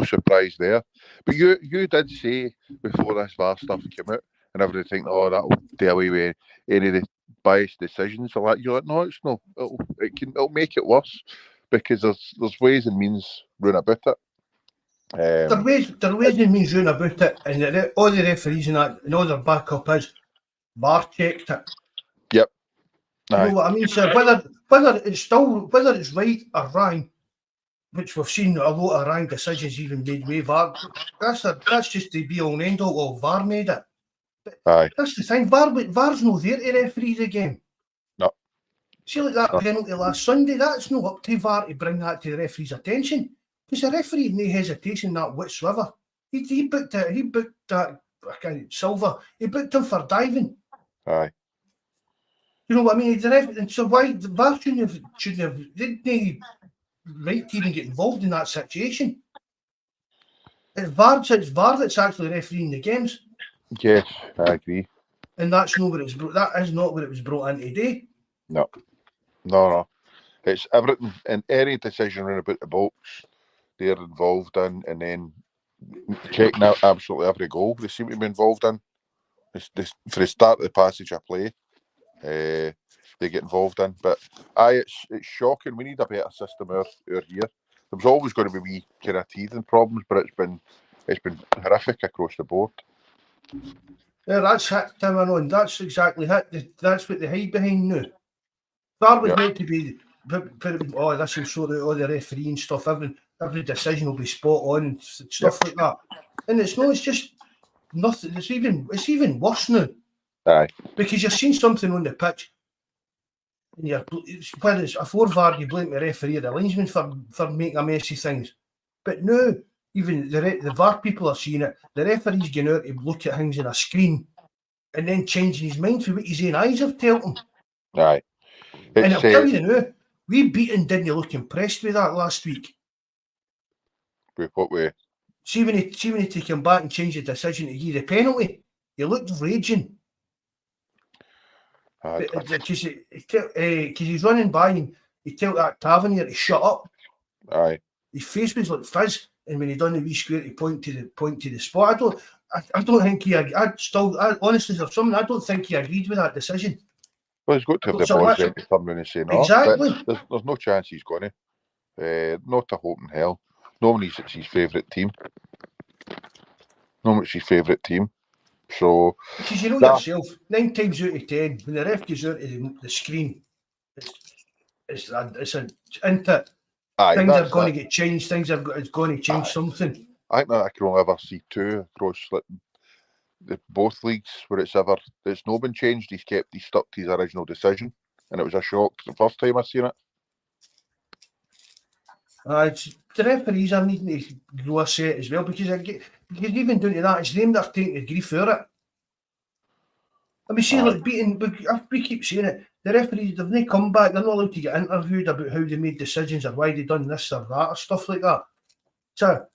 surprised there. But you did say before this VAR stuff came out, and everybody think, oh, that'll do away with any of the biased decisions. Or that. You're like, no, it's no. It'll make it worse because there's ways and means round about it. There are ways and means round about it, and all the referees and that, and all their backup is VAR checked it. Yep. You know what I mean, sir? Whether it's right or wrong, which we've seen a lot of wrong decisions even made with VAR. That's just the be all and end all. VAR made it. But aye. That's the thing. VAR's no there to referee the game. No. See, like that penalty last Sunday, that's not up to VAR to bring that to the referee's attention. Because the referee had no hesitation in that whatsoever. He booked that Silva. He booked him for diving. Aye. You know what I mean? So why the VAR shouldn't have didn't right to even get involved in that situation? It's VAR that's actually refereeing the games. Yes, I agree. And that's not what it's that is not what it was brought in today. No. It's everything and any decision around about the box they're involved in, and then checking out absolutely every goal they seem to be involved in. For the start of the passage of play, they get involved in. But it's shocking. We need a better system out here. There was always going to be wee kind of teething problems, but it's been horrific across the board. Yeah, that's it, Tim. I know, and that's exactly it. That's what they hide behind now. VAR was meant to be, this will sort out all the refereeing stuff. Every decision will be spot on and stuff like that. And it's just nothing. It's even worse now. Aye. Because you're seeing something on the pitch, and whether it's a 4 VAR, you blame the referee or the linesman for making a mess of things. But no, even the VAR people are seeing it. The referee's going out to look at things on a screen and then changing his mind for what his own eyes have told him. Aye. And I'll tell you now, we beaten didn't look impressed with that last week. With what way? See when he came back and changed the decision to give the penalty, he looked raging. Because he's running by and he told that Tavernier to shut up. Aye. His face was like fizz, and when he done the wee square to point to the spot, I don't think he. Honestly, there's something I don't think he agreed with that decision. Well, he's got to have the boys then to turn around and say no. Exactly. There's no chance he's going to. Not a hope in hell. Normally it's his favourite team. So because you know yourself, 9 times out of 10, when the ref goes out to the screen, it's into things are going to get changed. It's going to change something. I think that I can only ever see 2 across both leagues where it's not been changed. He's stuck to his original decision, and it was a shock the first time I seen it. The referees are needing to grow a set as well, because even down to that, it's them that are taking the grief for it. I mean, see, like beating, we keep saying it, the referees, they've not come back, they're not allowed to get interviewed about how they made decisions or why they done this or that or stuff like that. So,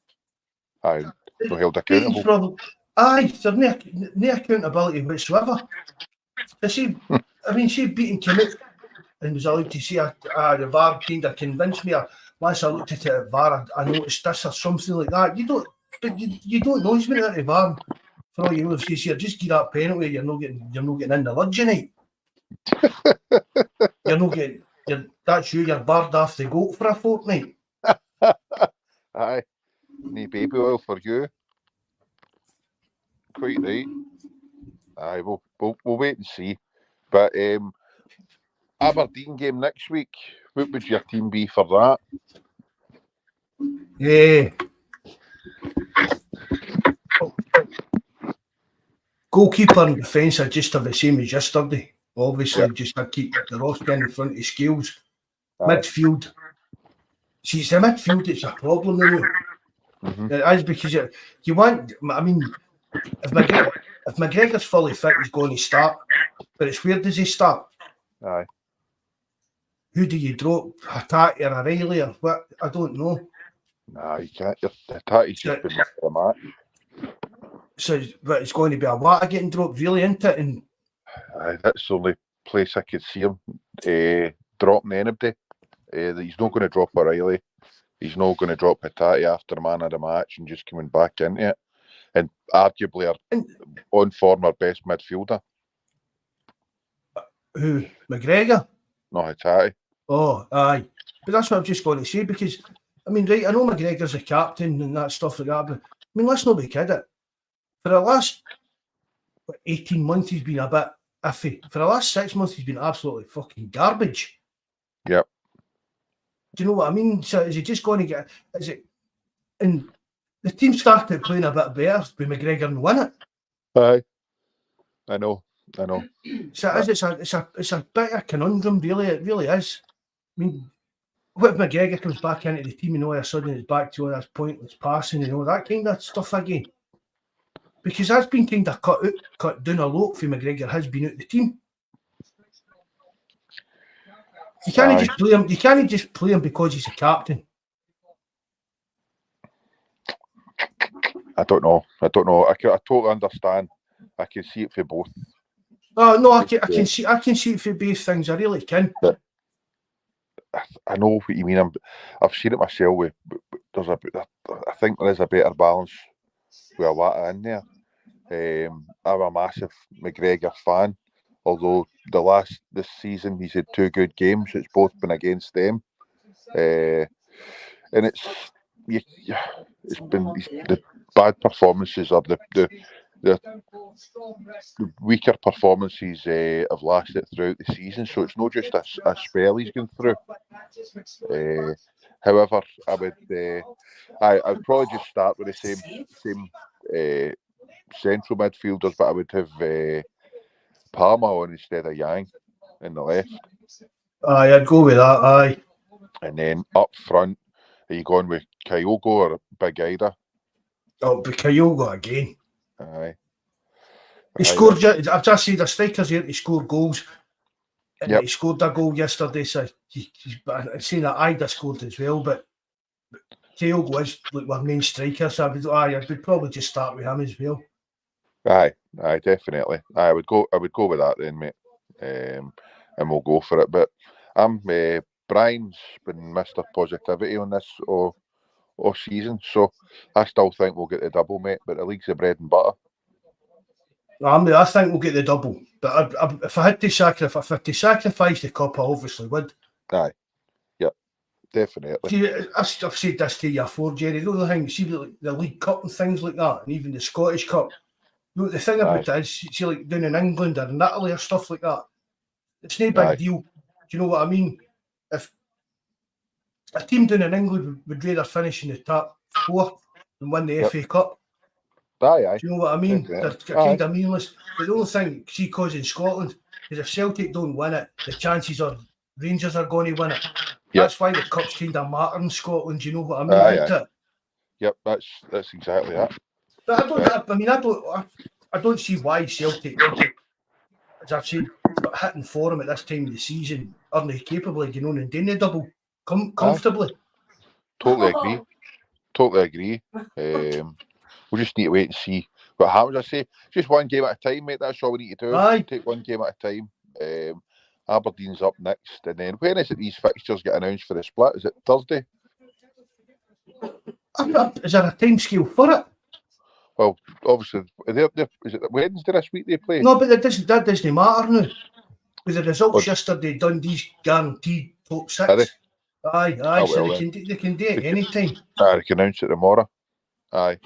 no held accountable. There's no accountability whatsoever. See beating came out and was allowed to say, the VAR kind of convinced me, once I looked at it at VAR, I noticed this or something like that. You don't know he's been at the VAR. For all you know, if you just give that penalty, you're not getting in the lodge tonight. You're not getting. You're barred off the goat for a fortnight. Aye, no baby oil for you. Quite right. Aye, we'll wait and see. But Aberdeen game next week. What would your team be for that? Yeah. Goalkeeper and defence are just the same as yesterday. Obviously, just I keep the roster in front of Scales. Midfield. See, it's the midfield that's a problem now. It is because you want. I mean, if McGregor's fully fit, he's going to start. But it's where does he start? Aye. Who do you drop? Hatate or O'Reilly or what? I don't know. Nah, you can't. Hatate's just been missed the match. So, but it's going to be a lot of getting dropped really into it. And that's the only place I could see him dropping anybody. He's not going to drop O'Reilly. He's not going to drop Hatate after man of the match and just coming back into it. And arguably on form our best midfielder. Who? McGregor? No, Hatate. Oh, aye. But that's what I'm just going to say because, I mean, right, I know McGregor's a captain and that stuff like that, but, I mean, let's not be kidding. For the last 18 months, he's been a bit iffy. For the last 6 months, he's been absolutely fucking garbage. Yep. Do you know what I mean? So is he just going to get... Is it... And the team started playing a bit better with McGregor and win it. Aye. I know. So it's a bit of a conundrum, really. It really is. I mean, what if McGregor comes back into the team and all of a sudden it's back to all this pointless passing and all that kind of stuff again? Because that's been kind of cut down a lot for McGregor, has been out the team. You can't just play him. You can't just play him because he's a captain. I don't know. I totally understand. I can see it for both. Oh no, I can see it for both things. I really can. But I know what you mean. I've seen it myself. I think there is a better balance with a lot in there. I'm a massive McGregor fan. Although this season he's had 2 good games, it's both been against them, and it's been the bad performances or the weaker performances have lasted throughout the season. So it's not just a spell he's going through. However, I'd probably just start with the same central midfielders, but I would have Palmer on instead of Yang in the left. Aye, I'd go with that, aye. And then up front, are you going with Kyogo or Big Ida? Oh, but Kyogo again. Aye. He scored, I've just seen the strikers here to score goals. And Yep. he scored a goal yesterday, so I've seen that Ida scored as well, but Kyogo is like our main striker, so I would probably just start with him as well. Aye, definitely. I would go with that then, mate. And we'll go for it. But Brian's been Mr. Positivity on this all season, so I still think we'll get the double, mate. But the league's the bread and butter. I think we'll get the double. But if I had to sacrifice the cup, I obviously would. Aye, yep, definitely. See, I've said this to you before, Jerry. The other thing, see the League Cup and things like that, and even the Scottish Cup. The thing about it is, see, like down in England or in Italy or stuff like that, it's no big deal. Do you know what I mean? If a team down in England would rather finish in the top 4 than win the FA Cup. Aye. Do you know what I mean? They're kind of meaningless. But the only thing, see, because in Scotland, is if Celtic don't win it, the chances are Rangers are going to win it. Yep. That's why the Cup's kind of matter in Scotland. Do you know what I mean? Aye. Yep, that's exactly that. But I don't see why Celtic, as I've said, hitting form at this time of the season, aren't capable of going on and doing the double comfortably. Totally agree. We'll just need to wait and see what happens. I say, just one game at a time, mate. That's all we need to do. Aye. Take one game at a time. Aberdeen's up next, and then when is it these fixtures get announced for the split? Is it Thursday? Is there a time scale for it? Well, obviously, is it Wednesday this week they play? No, but that doesn't matter now. With the results yesterday, Dundee's guaranteed top 6. Aye. So they can do it any time. They can announce it tomorrow. Aye.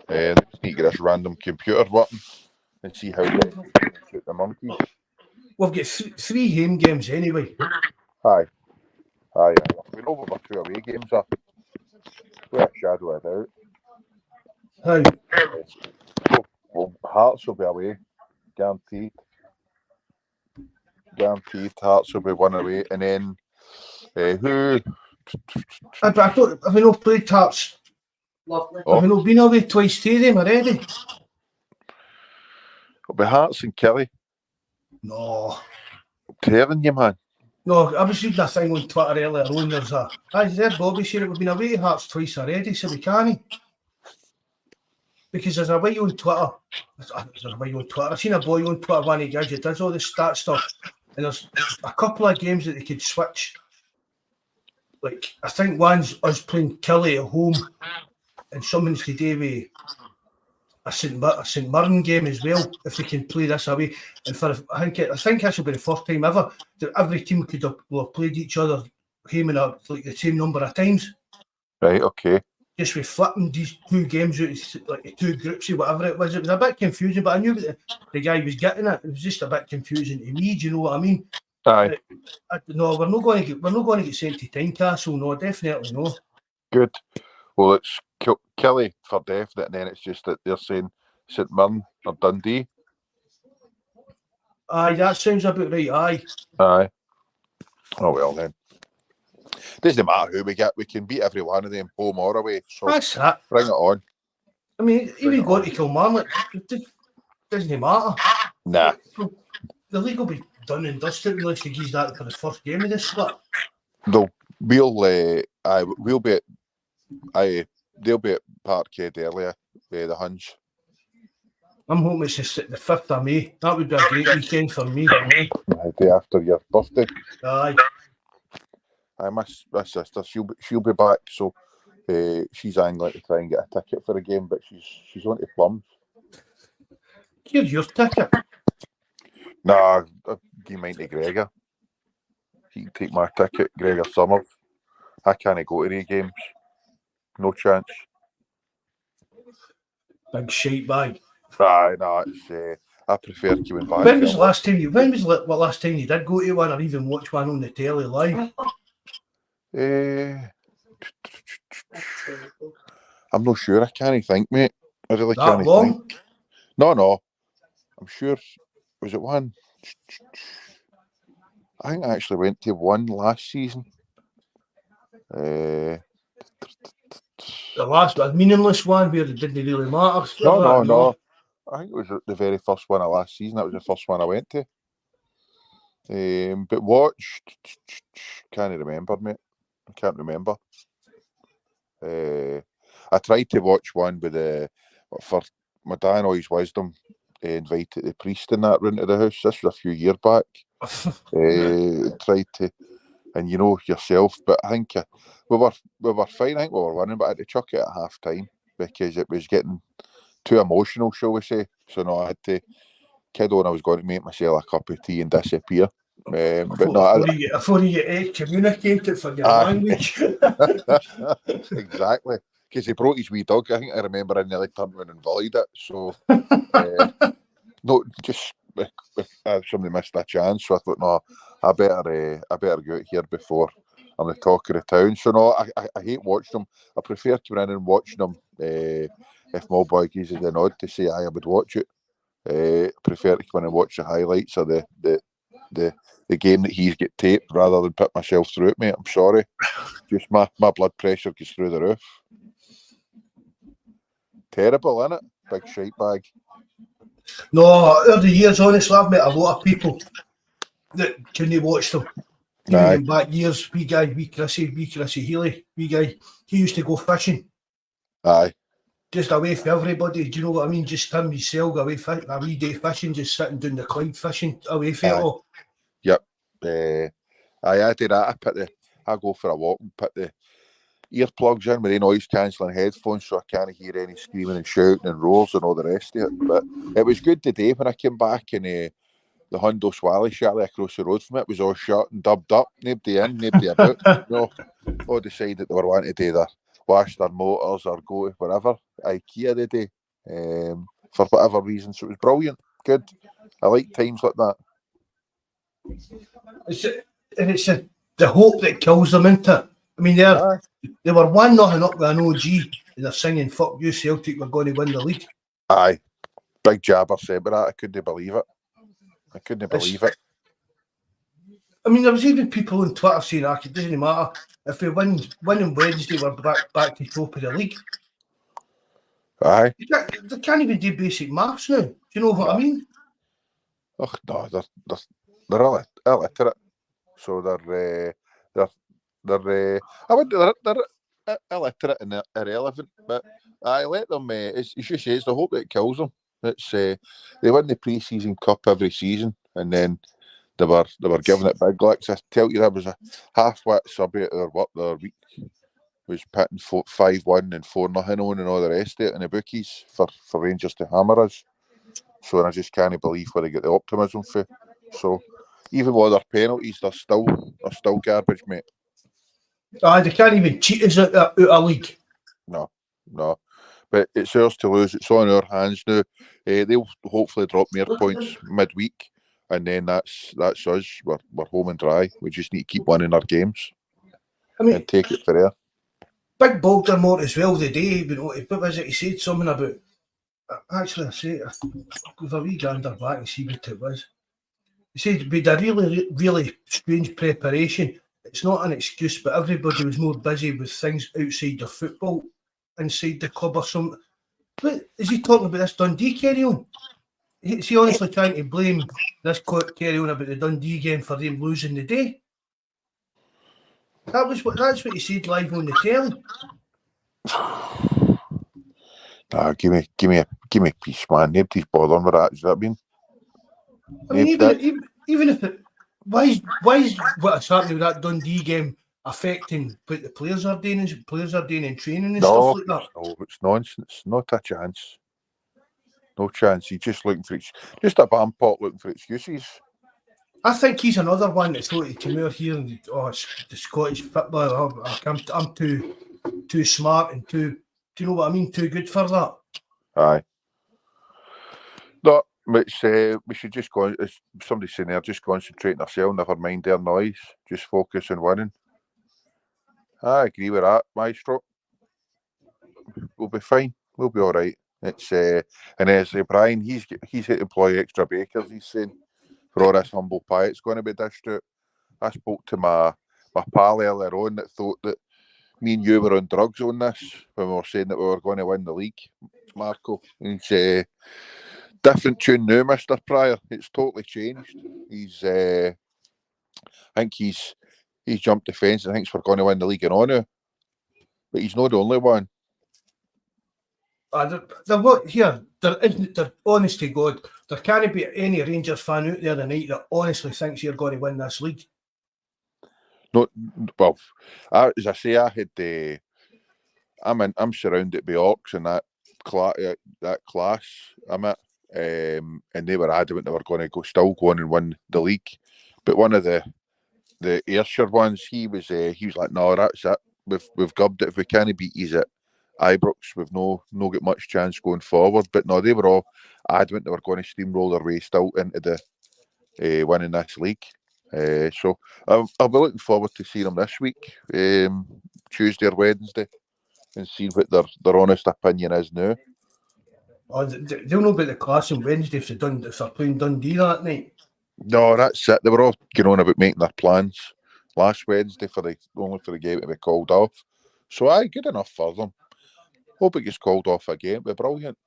They just need to get this random computer working and see how they shoot the monkeys. We've got three home games anyway. Aye. We know what our two away games are. Without a shadow of a doubt. How? Well, Hearts will be away, guaranteed. Hearts will be one away, and then who? I don't. Have we not played Hearts? Lovely. Have we not been away twice to them already? It'll be Hearts and Kelly. No. I'm telling you, man. No, I was reading a thing on Twitter earlier on. There's I said Bobby said we've been away to Hearts twice already, so we can't. Because there's a way on Twitter. I've seen a boy on Twitter, one of the guys that does all the stat stuff, and there's a couple of games that they could switch. Like, I think one's us playing Kelly at home, and someone's to do with a St Mirren game as well, if we can play this away. And I think this will be the first time ever that every team could have played each other home in like the same number of times. Right, okay. Just with flipping these two games out, like the two groups or whatever it was. It was a bit confusing, but I knew that the guy was getting it. It was just a bit confusing to me. Do you know what I mean? Aye. No, we're not going to get sent to Tynecastle. No, definitely no. Good. Well, it's Kelly for definite, and then it's just that they're saying St Mirren or Dundee. Aye, that sounds about right. Aye. Oh well then. Doesn't matter who we get. We can beat every one of them, home or away. So that's it. Bring it on. I mean, even going to Kilmarnock, it doesn't matter. Nah. The league will be done and dusted unless they give that for the first game of this split. They'll be at Parkhead earlier, the Huns. I'm hoping it's just the 5th of May. That would be a great weekend for me. The day after your birthday. Aye. My sister, she'll be back, so she's angling to try and get a ticket for a game, but she's on to Plums. Here's your ticket. Nah, I'll give mine to Gregor. He can take my ticket, Gregor Summers. I can't go to the games. No chance. Big shite bag. Aye, no, it's I prefer coming back. When was the last time you did go to one or even watch one on the telly live? I'm not sure. I can't think, mate. I really that can't long? think. No. I'm sure. Was it one? I think I actually went to one last season. The last, a meaningless one where it didn't really matter. No. I think it was the very first one of last season. That was the first one I went to. But watched, can't remember, mate. I can't remember. I tried to watch one with for my dad and all his wisdom. Invited the priest and that round to the house. This was a few years back. Tried to, and you know yourself. But I think we were fine. I think we were winning, but I had to chuck it at half time because it was getting too emotional, shall we say. So no, I had to kid on. I was going to make myself a cup of tea and disappear. But no, before you get communicated for your language. Exactly. Because he brought his wee dog. I think I remember I nearly turned around and volleyed it. So no, just somebody missed a chance. So I thought, no, I better go out here before I'm the talk of the town. So no, I hate watching them. I prefer coming in and watching them. If my boy gives us a nod to say I would watch it. Prefer to come in and watch the highlights of the game that he's get taped rather than put myself through it, mate. I'm sorry. Just my blood pressure goes through the roof. Terrible, innit? Big shite bag. No, over the years, honestly, I've met a lot of people that couldn't watch them. Even in back years, wee Chrissy Healy, wee guy, he used to go fishing. Aye. Just away from everybody, do you know what I mean? Just him, himself, away a wee day fishing, just sitting down the Clyde fishing, away from it all. Yep. I do that. I go for a walk and put the earplugs in with the noise cancelling headphones so I can't hear any screaming and shouting and roars and all the rest of it. But it was good today when I came back and the Hundo Swally Chalet across the road from it was all shut and dubbed up. Nobody in, nobody about. No, all decided they were wanting to do wash their motors or go to wherever, IKEA they do, for whatever reason. So it was brilliant. Good. I like times like that. It's the hope that kills them, isn't it? I mean, they were 1-0 up with an OG, and they're singing "Fuck you, Celtic, we're going to win the league." Aye, big jabber said but that. I couldn't believe it. I mean, there was even people on Twitter saying, "It doesn't matter if we win on Wednesday, we're back to top of the league." Aye, they can't even do basic maths now. Do you know what I mean? Oh no, they're illiterate. So they're illiterate and irrelevant. But I let them. It's just it's the hope that kills them. It's they win the pre-season cup every season, and then they were giving it big licks. I tell you, there was a half-wit subby at their week was pitting 5-1 and 4-0 on and all the rest of it in the bookies for Rangers to hammer us. So I just can't believe where they get the optimism for. So even with their penalties, they're still garbage, mate. They can't even cheat us out of league. No. But it's ours to lose. It's on our hands now. They'll hopefully drop mere points midweek, and then that's us. We're home and dry. We just need to keep winning our games. And take it for there. Big Baltimore as well today. What was it? He said something about. Actually, I say I'll give a wee gander back and see what it was. He said we had a really, really strange preparation. It's not an excuse, but everybody was more busy with things outside the football, inside the club or something. But is he talking about this Dundee carry on? Is he honestly trying to blame this carry on about the Dundee game for them losing the day? That's what he said live on the telly. Give me peace, man. Nobody's bothering with that. Does that mean? I mean, even if it, why is what's happening with that Dundee game affecting what the players are doing in training and stuff like that? No, it's nonsense. Not a chance. No chance. He's just looking for just a bam pot looking for excuses. I think he's another one that thought he'd come out here and the Scottish football. I'm too smart and too. Do you know what I mean? Too good for that. Aye. No, it's, we should just go. As somebody's saying there, just concentrate on ourselves. Never mind their noise. Just focus on winning. I agree with that, Maestro. We'll be fine. We'll be all right. It's and as Brian, he's had to employ extra bakers. He's saying for all this humble pie, it's going to be dished out. I spoke to my pal earlier on that thought that me and you were on drugs on this when we were saying that we were going to win the league. Marco, he's different tune now, Mr. Pryor. It's totally changed. He's I think he's jumped the fence and thinks we're going to win the league and on now. But he's not the only one. Honest to God, there can't be any Rangers fan out there tonight that honestly thinks you're going to win this league. No, well, as I say, I had I'm surrounded by Orcs and that class I'm at, and they were adamant they were going to still go on and win the league. But one of the Ayrshire ones, he was like, no, that's it. We've gubbed it. If we can't beat you at Ibrox, we've no got much chance going forward. But no, they were all adamant they were going to steamroll their way still into the winning this league. So I'll be looking forward to seeing them this week, Tuesday or Wednesday, and see what their honest opinion is now. They'll know about the class on Wednesday if they're playing Dundee that night. No, that's it. They were all going on about making their plans last Wednesday only for the game to be called off. So aye, good enough for them. Hope it gets called off again. It'll be brilliant.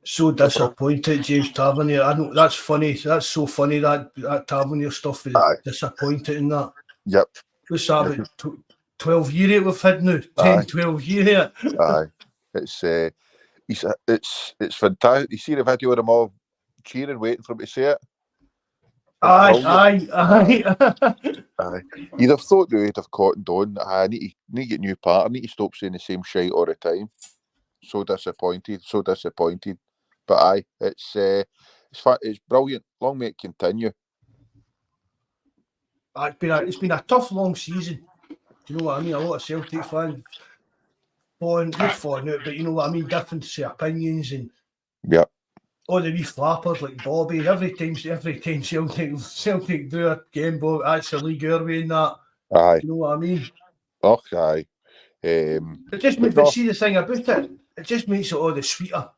So disappointed, James Tavernier. I know that's funny. That's so funny that Tavernier stuff is disappointed in that. Yep. What's that about 12 years we've had now? 10, 12 years. Aye. It's fantastic. You see the video of them all cheering, waiting for him to say it. Aye. You'd have thought they would have cottoned on. I need to get a new partner. I need to stop saying the same shite all the time. So disappointed. But aye, it's brilliant. Long may it continue. It's been a tough long season. Do you know what I mean? A lot of Celtic fans falling out, but you know what I mean? Different opinions and. Yeah. all the wee flappers like Bobby, every time Celtic do a game, Bob, that's the league our way and that. Aye. You know what I mean? Oh, aye. It just but but see the thing about it just makes it all the sweeter.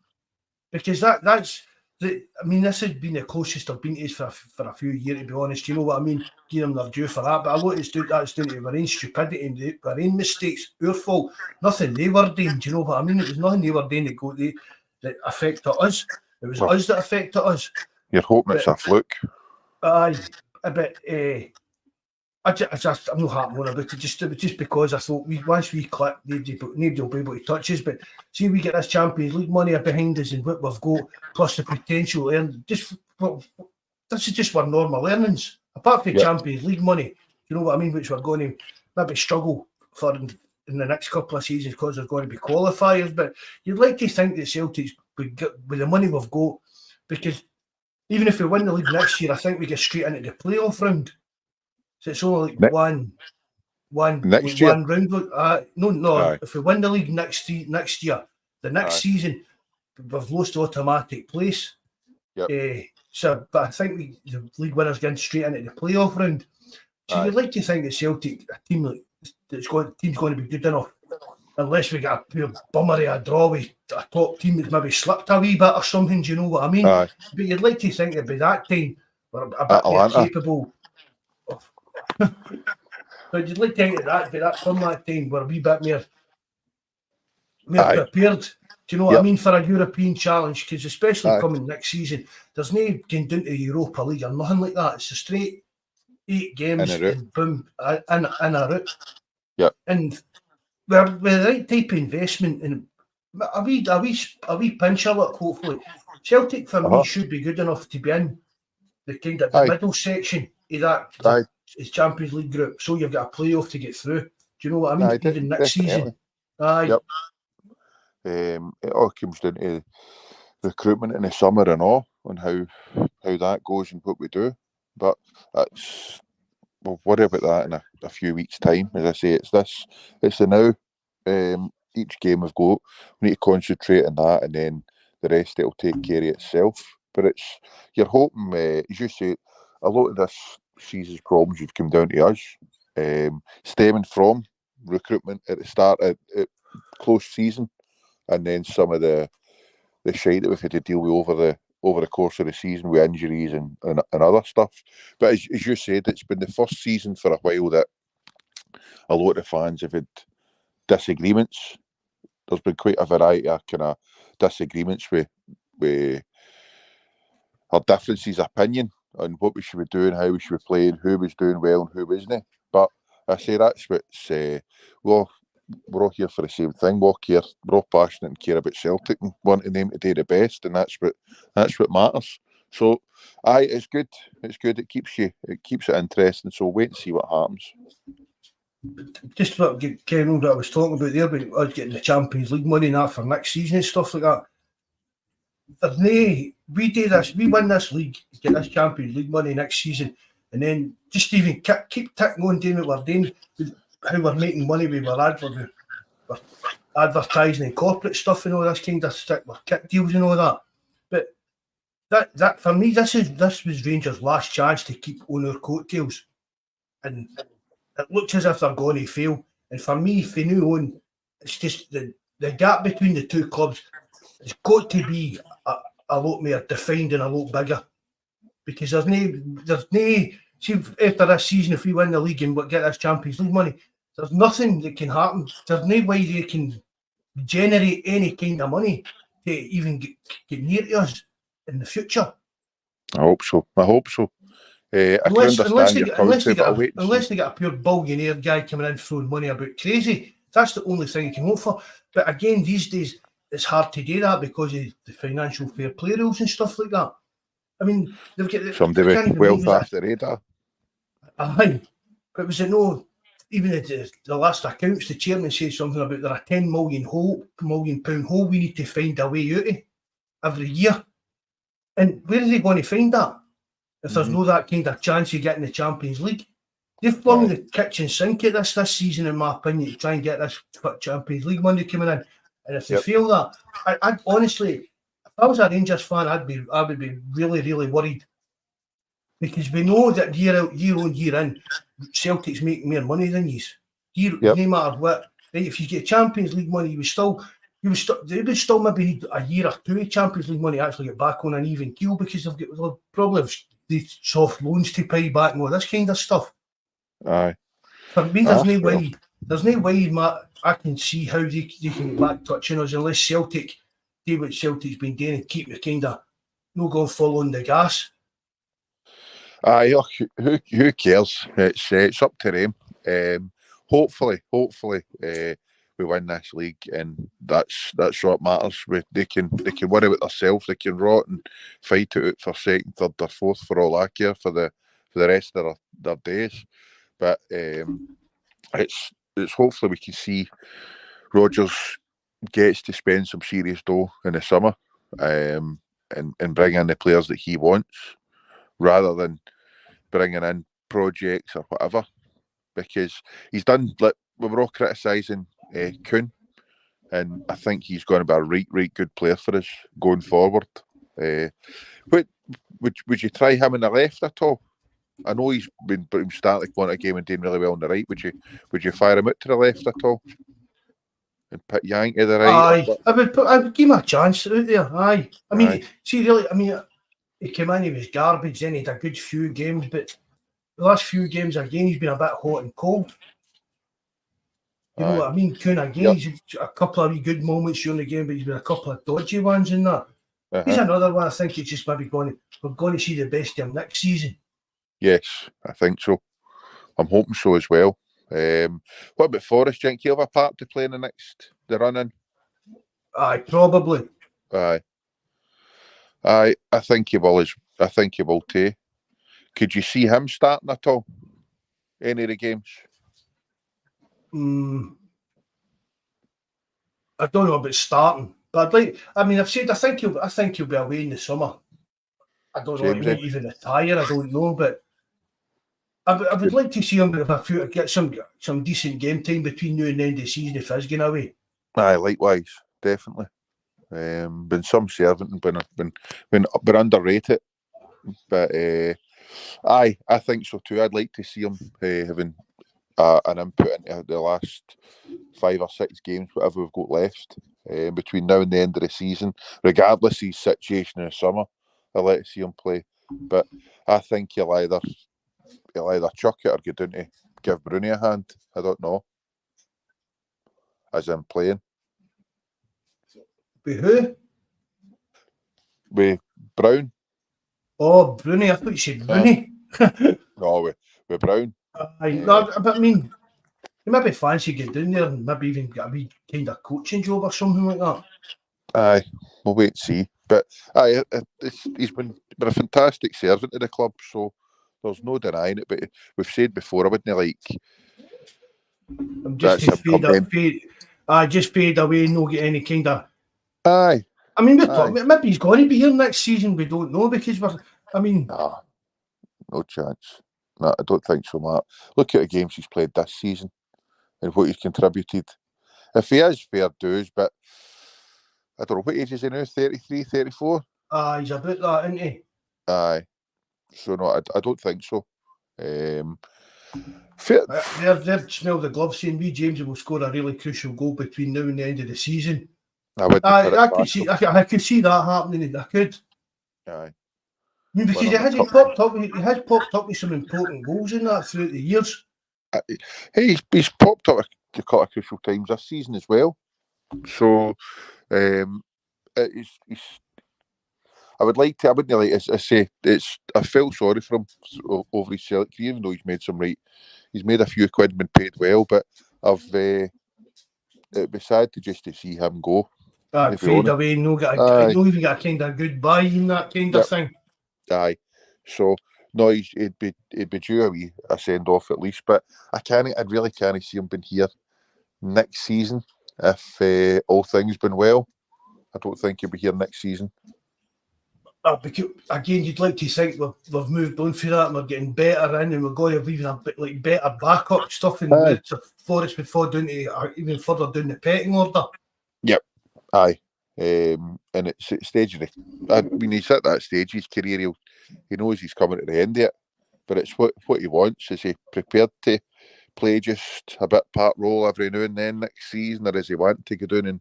Because that's the. I mean, this has been the closest I've been to it for a few years, to be honest. You know what I mean? Give them their due for that. But a lot that's down to our own stupidity and our own mistakes, our fault. Nothing they were doing. Do you know what I mean? It was nothing they were doing that affected us. It was us that affected us. You're hoping it's a fluke. Aye, but I'm not happy about it just because I thought once we click, nobody will be able to touch us. But see, we get this Champions League money behind us and what we've got, plus the potential earn. This is just our normal earnings, apart from Champions League money. You know what I mean? Which we're going to maybe struggle for in the next couple of seasons because there's going to be qualifiers. But you'd like to think that Celtics would get with the money we've got, because even if we win the league next year, I think we get straight into the playoff round. So it's only like one round. No. Aye. If we win the league next year, the next season, we've lost automatic place. Yep. But I think the league winners getting straight into the playoff round. So you'd like to think that Celtic, a team like team's going to be good enough, unless we get a pure bummer of a draw with a top team that's maybe slipped a wee bit or something. Do you know what I mean? Aye. But you'd like to think that by that time we're a bit more capable. But you'd like to think that from that time we're a wee bit more prepared. Do you know what I mean, for a European challenge? Because especially coming next season, there's no getting down to the Europa League or nothing like that. It's a straight 8 games and boom, in a route. Yep. And with the right type of investment and a wee pinch of luck, hopefully, Celtic for me should be good enough to be in the kind of the middle section of that. It's Champions League group, so you've got a playoff to get through. Do you know what I mean? Even next season. Aye. Yep. It all comes down to recruitment in the summer and all, and how that goes and what we do. But we'll worry about that in a few weeks' time. As I say, it's the now. Each game we've got, we need to concentrate on that, and then the rest it'll take care of itself. But you're hoping, as you say, a lot of this season's problems have come down to us, stemming from recruitment at the start at close season, and then some of the shite that we've had to deal with over the course of the season with injuries and other stuff. But as you said, it's been the first season for a while that a lot of the fans have had disagreements. There's been quite a variety of kind of disagreements with our differences of opinion on what we should be doing, how we should be playing, who was doing well and who wasn't. But I say that's what's we're all here for the same thing. We're all passionate and care about Celtic and wanting them to do the best, and that's what matters. So it's good. It's good. It keeps it interesting. So wait and see what happens. Just what Ken, I was talking about there, about us getting the Champions League money and that for next season and stuff like that. We do this, we win this league, get this Champions League money next season, and then just even keep ticking on doing what we're doing, how we're making money with our advertising and corporate stuff and all this kind of stuff, with kit deals and all that. But that for me, this was Rangers' last chance to keep on our coattails, and it looks as if they're going to fail. And for me, if they knew on, it's just the gap between the two clubs has got to be a lot more defined and a lot bigger, because there's no. See, after this season, if we win the league and get this Champions League money, there's nothing that can happen. There's no way they can generate any kind of money to even get near to us in the future. I hope so. Unless they get a pure billionaire guy coming in throwing money about crazy, that's the only thing you can hope for. But again, these days it's hard to do that because of the financial fair play rules and stuff like that. I mean, they've got somebody with wealth off the radar. Aye, but was it no? Even the last accounts, the chairman said something about there are £10 million hole we need to find a way out of every year. And where are they going to find that if there's no that kind of chance of getting the Champions League? They've flung the kitchen sink at this season, in my opinion, to try and get this Champions League money coming in. And if they fail that, I honestly, I was a Rangers fan, I would be really, really worried. Because we know that year out, year on, year in, Celtic's make more money than you. No matter what. Right? If you get Champions League money, they would still maybe need a year or two of Champions League money to actually get back on an even keel, because they've got probably the soft loans to pay back and all this kind of stuff. Aye. For me, there's no way, Matt, I can see how they can get back touching us unless Celtic do what Celtic's been doing and keep me kind of no going full on the gas. Aye, who cares? It's up to them. Hopefully, we win this league, and that's what matters. They can worry about themselves. They can rot and fight it out for second, third, or fourth for all I care for the rest of their days. But it's hopefully we can see Rodgers gets to spend some serious dough in the summer, and bring in the players that he wants, rather than bringing in projects or whatever. Because he's done, like, we were all criticising Kuhn, and I think he's going to be a right good player for us going forward. Would you try him on the left at all? I know he's been starting going to a game and doing really well on the right. Would you fire him out to the left at all and put Yang to the right? Aye, I would give him a chance out there. Aye, I mean, see, really, I mean, he came in, he was garbage. Then he had a good few games, but the last few games again, he's been a bit hot and cold. You know what I mean? Kuhn again, he's a couple of good moments during the game, but he's been a couple of dodgy ones in that. He's another one. I think it's just maybe we're going to see the best of him next season. Yes, I think so. I'm hoping so as well. What about Forrest? Do you think he'll have a part to play in the run-in? Aye, probably. Aye, I think he will. I think he will too. Could you see him starting at all? Any of the games? I don't know about starting, but I've said I think he'll be away in the summer. I don't know, he might even retire. I don't know, but I would like to see him get some decent game time between now and the end of the season if he's going away. Aye, likewise, definitely. Been some servant and been underrated, but aye, I think so too. I'd like to see him having an input into the last 5 or 6 games, whatever we've got left, between now and the end of the season, regardless of his situation in the summer. I'd like to see him play, but I think he'll either chuck it or go down to give Bruni a hand. I don't know. As in playing. With who? With Brown. Oh, Bruni. I thought you said Bruni. No, with Brown. No, but I mean, you maybe fancy get down there and maybe even get a wee kind of coaching job or something like that. Aye, we'll wait and see. But aye, he's been a fantastic servant to the club, so there's no denying it. But we've said before, I wouldn't like. I'm just just fade away, no get any kind of. Aye. I mean, maybe he's going to be here next season. We don't know because no chance. No, I don't think so, Matt. Look at the games he's played this season and what he's contributed. If he is, fair dues, but I don't know what age is he now, 33, 34? He's about that, isn't he? Aye. So no, I don't think so. They're smell the gloves saying we James will score a really crucial goal between now and the end of the season. I could see that happening. I could. Aye. I mean, because he has popped up with some important goals in that throughout the years. He's popped up a couple of crucial times this season as well. So, I would like to. I wouldn't like. I say I felt sorry for him over his Celtic career, even though he's made some right. He's made a few quid and been paid well, but it'd be sad to see him go. Fade away, no even get a kind of goodbye in that kind of thing. Aye, so no, he'd be due a send off at least. But I really can't see him being here next season if all things been well. I don't think he'll be here next season. Because, again, you'd like to think we've moved on for that and we're getting better in and we're going to have even a bit like better backup stuff and Forrest would fall down to even further down the pecking order. Yep, aye. and it's at the stage of he's at that stage of his career. He knows he's coming to the end of it, but it's what he wants. Is he prepared to play just a bit part role every now and then next season, or does he want to go down and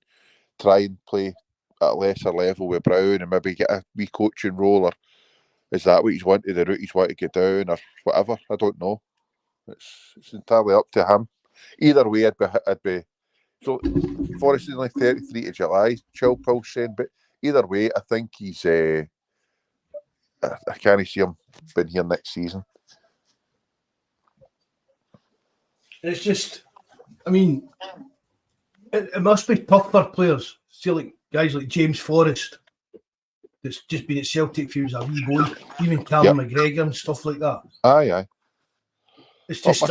try and play at a lesser level with Brown and maybe get a wee coaching role, or is that what he's wanted, the route he's wanted to get down, or whatever? I don't know. It's entirely up to him. Either way, I'd be so. Forrest is only 33 to July. Chill Paul's saying, but either way, I think he's. I can't see him being here next season. It's just, I mean, it must be tough for players. See, like guys like James Forrest, that's just been at Celtic for a wee boy, even Callum McGregor and stuff like that. Aye. It's just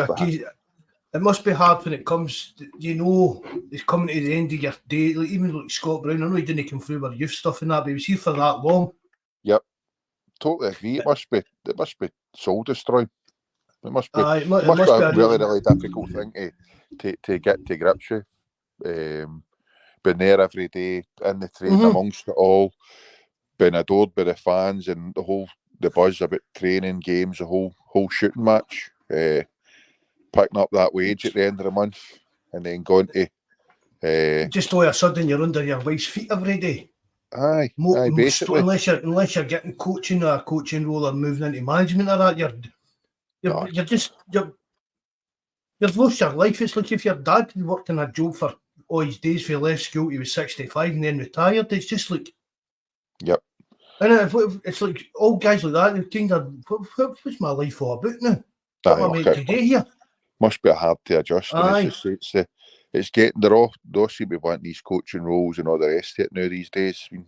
it must be hard when it comes. It's coming to the end of your day. Like, even like Scott Brown, I know he didn't come through with youth stuff and that, but he was here for that long. Yep, totally agree. It must be soul destroying. It must be. It must be a really difficult thing to get to grips with. Been there every day in the training amongst it all, been adored by the fans and the buzz about training, games, the whole shooting match. Picking up that wage at the end of the month and then going to just all of a sudden you're under your wife's feet every day. Aye, basically. Unless you're getting coaching or a coaching role or moving into management or that, you've lost your life. It's like if your dad worked in a job for all his days for he left school, he was 65 and then retired. It's just like, yep. And it's like all guys like that, they've kind of, what's my life all about now? What am I meant to do here? Must be hard to adjust. Aye. It's getting they're all seem to be wanting these coaching roles and all the rest of it now these days. I mean,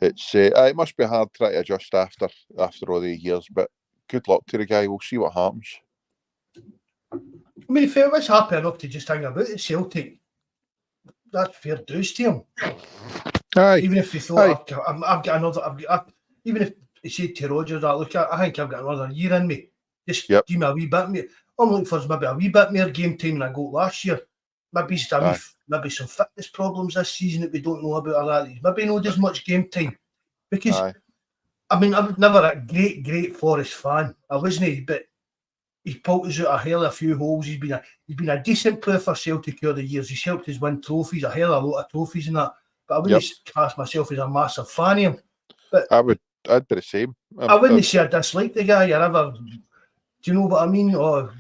it must be hard trying to adjust after all the years, but good luck to the guy. We'll see what happens. I mean, if he was happy enough to just hang about at Celtic, that's fair dues to him. Aye. Even if he thought I've got another, even if he said to Roger that, look, I think I've got another year in me. Just give me a wee bit more. I'm looking for maybe a wee bit more game time than I got last year. Maybe maybe some fitness problems this season that we don't know about or that. Maybe not as much game time. Because I mean, I was never a great Forest fan. I wasn't, but he's pulled us out a hell of a few holes. He's been a decent player for Celtic over the years. He's helped us win trophies, a hell of a lot of trophies and that. But I wouldn't class myself as a massive fan of him. But I'd be the same. I wouldn't say I dislike the guy or ever. Do you know what I mean? Or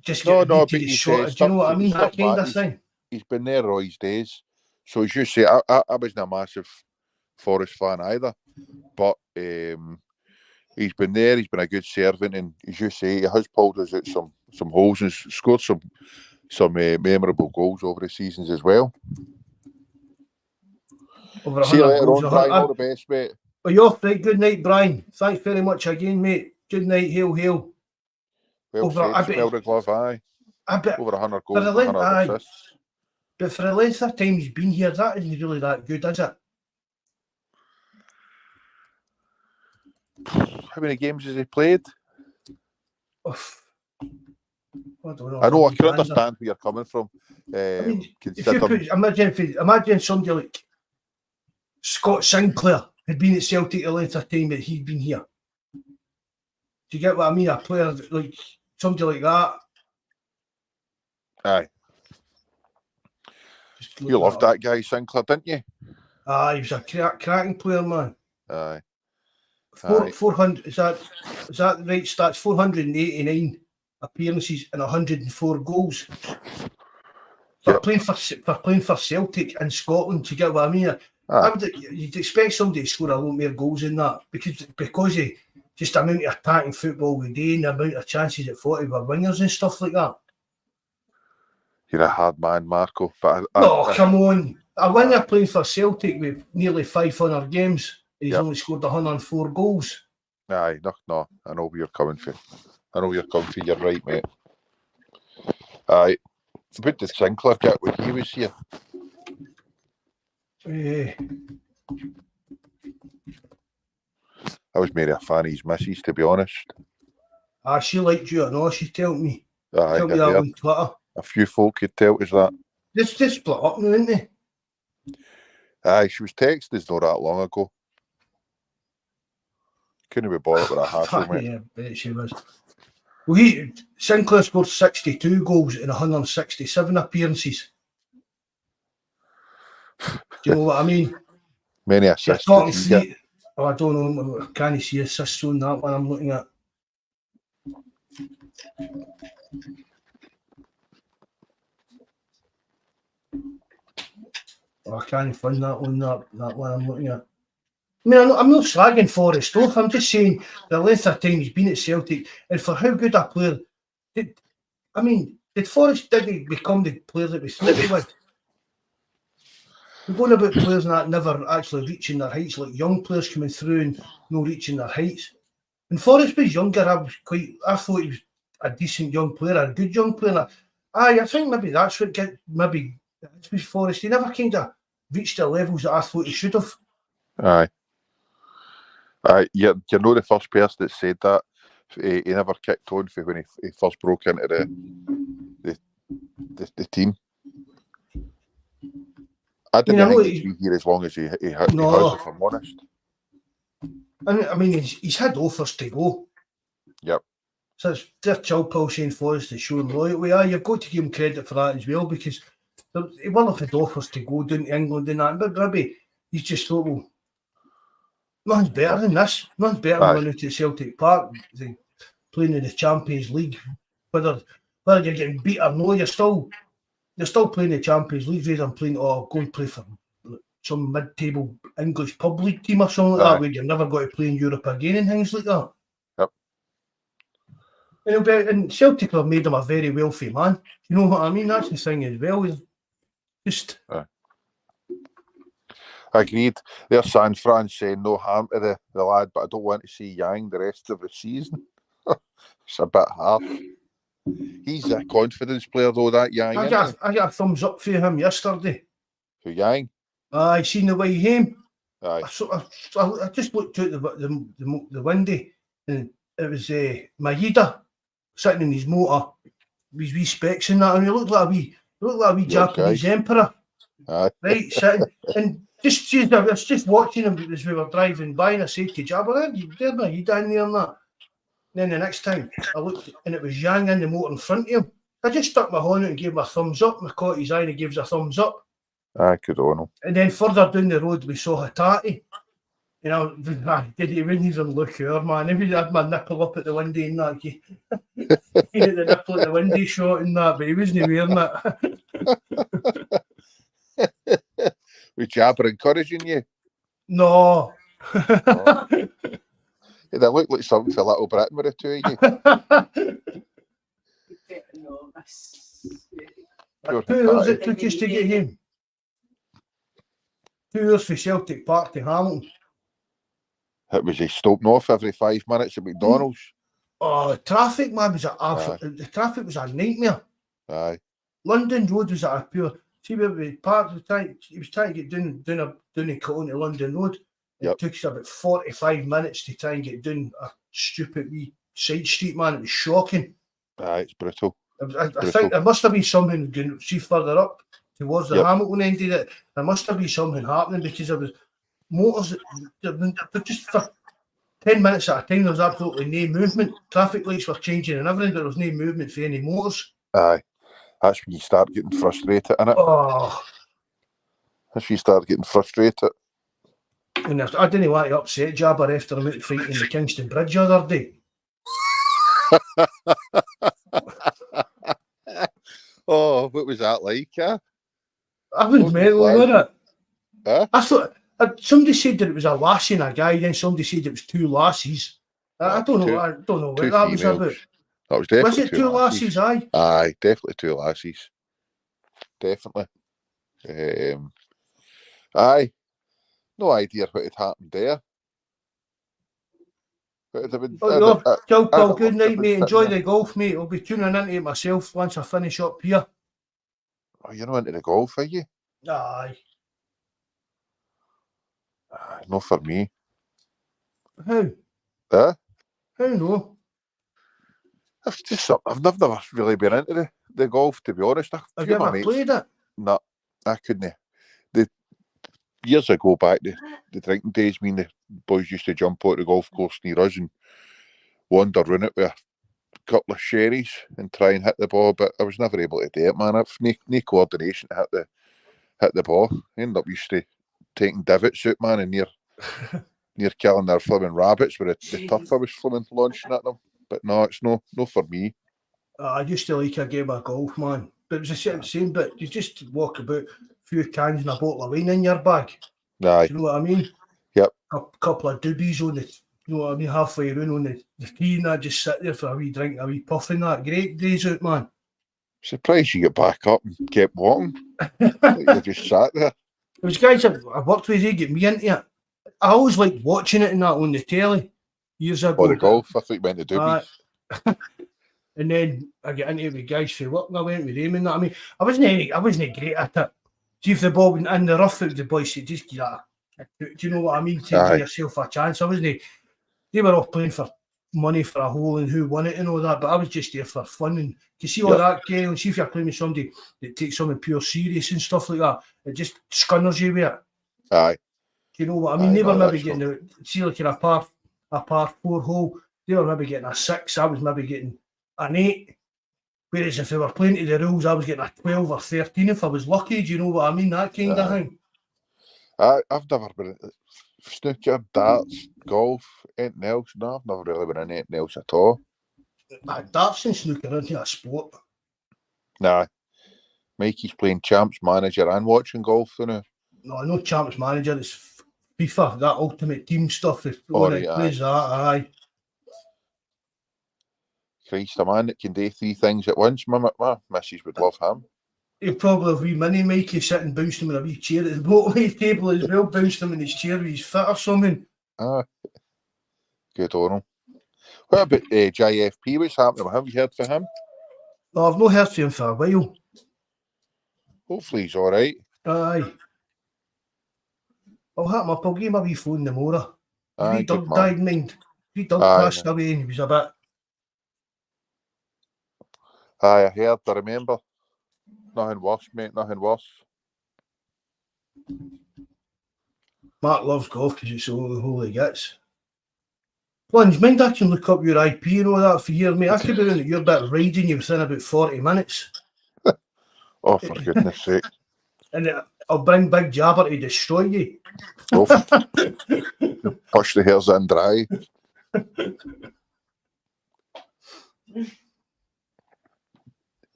just but do you know what I mean? That kind of thing. He's been there all his days. So as you say, I wasn't a massive Forest fan either. But he's been there, he's been a good servant, and as you say, he has pulled us out some holes and scored some memorable goals over the seasons as well. See you later on, Brian. All the best, mate. Well, you're right. Good night, Brian. Thanks very much again, mate. Good night. Hail. Well said, smell the glove, aye. Over 100 goals, 100 assists. But for the length of time he's been here, that isn't really that good, is it? How many games has he played? I don't know. I know, I can understand where you're coming from. I mean, imagine somebody like Scott Sinclair had been at Celtic a length of time that he'd been here. Do you get what I mean? A player like somebody like that. Aye. You loved that guy, Sinclair, didn't you? Aye, he was a cracking player, man. Aye. 400, is that the right stats? 489 appearances and 104 goals. For playing for Celtic in Scotland, do you get what I mean? You'd expect somebody to score a lot more goals than that because of just the amount of attacking football we do and the amount of chances at 40 were wingers and stuff like that. You're a hard man, Marco. But come on. A winger playing for Celtic with nearly 500 games and he's only scored 104 goals. Aye, no. I know where you're coming from. You're right, mate. Aye. What did Sinclair get when he was here? I was maybe a fan of his missus, to be honest. She liked you, I know, she told me. Aye, Tell me that on Twitter. A few folk could tell us that. They split up now, isn't they? Aye, she was texted us not that long ago. Couldn't be bothered with a hassle, mate. Yeah, I bet she was. Well, Sinclair scored 62 goals in 167 appearances. Do you know what I mean? Many You're assists. talking three. Oh, I don't know. Can you see assists on that one I'm looking at? Oh, I can't find that one. That one I'm looking at. I mean, I'm not slagging Forrest off. I'm just saying the length of time he's been at Celtic and for how good a player. Did Forrest didn't become the player that we thought he would? We're going about players that never actually reaching their heights, like young players coming through and no reaching their heights. When Forrest was younger, I thought he was a decent young player, a good young player. I think maybe that's what that's with Forrest. He never kind of reached the levels that I thought he should have. Aye. You're not the first person that said that. He never kicked on for when he first broke into the team. I didn't think he'd be here as long as he has, if I'm honest. I mean, he's had offers to go. Yep. So it's their chill Paul saying Forrest to show him loyalty. You've got to give him credit for that as well, because he will have had offers to go down to England and that, but maybe he's just thought, well, nothing's better than this. Nothing's better than going out at Celtic Park, playing in the Champions League. Whether you're getting beat or no, you're still playing the Champions League rather than playing, go and play for some mid-table English pub league team or something like that, where you're never going to play in Europe again and things like that. Yep. And Celtic have made him a very wealthy man. You know what I mean? That's the thing as well. Just. Agreed. There's San Fran saying no harm to the lad, but I don't want to see Yang the rest of the season. It's a bit hard. He's a confidence player though, that Yang. I got a thumbs up for him yesterday. For Yang? I seen the way he came. Aye. I just looked out the window and it was Maeda sitting in his motor, with his wee specs and that, and he looked like a wee Japanese emperor. Aye. Right, sitting and I was just watching him as we were driving by, and I said to Jabba, there's Maeda in there and that. And then the next time I looked and it was Yang in the motor in front of him. I just stuck my horn out and gave him a thumbs up, and I caught his eye and he gives a thumbs up. Aye, good on him. And then further down the road we saw Hatate. He wouldn't even look here, man. He had my nipple up at the window and that. He had the nipple at the window shot and that, but he wasn't wearing it. Was Jabber encouraging you? No. They look like something for Little Britain with the two of you. 2 hours it took us to get home. 2 hours from Celtic Park to Hamilton. It was he stopping off every 5 minutes at McDonald's. Oh, the traffic, man, the traffic was a nightmare. Aye. London Road was at a pure. See where we parked. He was trying to get down and cut onto London Road. It took us about 45 minutes to try and get down a stupid wee side street, man. It was shocking. Aye, it's brutal. I think there must have been something going further up towards the Hamilton end of it. There must have been something happening because there was motors. They're just for 10 minutes at a time. There was absolutely no movement. Traffic lights were changing and everything, but there was no movement for any motors. Aye, that's when you start getting frustrated, innit? Oh, that's when you start getting frustrated. And I didn't want to upset Jabber after him out fighting in the Kingston Bridge the other day. Oh, what was that like, huh? I was mental, wasn't it? Huh? I thought somebody said that it was a lassie and a guy, then somebody said it was 2 lassies. I don't know what that was about. That was definitely was it 2 lassies? Aye. Aye, definitely 2 lassies. Definitely. Aye. No idea what had happened there. Good night, mate. Enjoy the golf, mate. I'll be tuning into it myself once I finish up here. Oh, you're not into the golf, are you? Aye. Not for me. How? Huh? How no? I've never really been into the golf, to be honest. Have you ever played it? No, I couldn't. years ago, back the drinking days, me and the boys used to jump out the golf course near us and wander around it with a couple of sherries and try and hit the ball, but I was never able to do it, man. I've no coordination to hit the ball. I ended up used to taking divots out, man, and near killing their flimming rabbits with the turf I was flimming launching at them. But no, it's no for me. I used to like a game of golf, man. But it was the same, but you just walk about a few cans and a bottle of wine in your bag. Aye. Do you know what I mean? Yep. A couple of doobies on the, you know what I mean, halfway around on the tee and I just sit there for a wee drink, a wee puff and that. Great days out, man. Surprised you get back up and kept walking. You just sat there. There was guys I worked with, they get me into it. I always liked watching it and that on the telly years ago. Oh, the golf? I thought you meant the doobies. And then I get into it with guys for work and I went with them and that. I mean, I wasn't great at it. See if the ball went in the rough, the boys said, just get that. Do you know what I mean? To give yourself a chance. They were all playing for money for a hole and who won it and all that, but I was just there for fun. And you see all that, Gail, and see if you're playing with somebody that takes something pure serious and stuff like that, it just scunners you with it. Aye. Do you know what I mean? They were maybe getting see like in a par 4 hole, they were maybe getting a 6, I was maybe getting an 8. Whereas if they were playing to the rules, I was getting a 12 or 13 if I was lucky. Do you know what I mean? That kind of thing. I've never been snooker, darts, golf, anything else. No, I've never really been in anything else at all. Darts and snooker aren't a sport. Nah. Mikey's playing Champs Manager and watching golf now. No, I know Champs Manager. It's FIFA, that Ultimate Team stuff. Plays that, aye. Christ, a man that can do 3 things at once. My missus would love him. He'll probably have a wee mini Mikey sitting bouncing with a wee chair at the bottom table as well, bouncing him in his chair with his foot or something. Good on him. What about JFP? What's happening? Have you heard from him? No, I've not heard from him for a while. Hopefully he's all right. Aye. I'll hit him up. I'll give him a wee phone tomorrow. Aye, Wee Doug died, mind. Wee Doug passed away and he was a bit... Aye, I heard. I remember. Nothing worse, mate. Nothing worse. Mark loves golf because it's all the hole he gets. Plunge, mind I can look up your IP and all that for you, mate. I could be doing it. You're about riding you within about 40 minutes. Oh, for goodness sake. And I'll bring Big Jabber to destroy you. Oh, push the hairs in dry.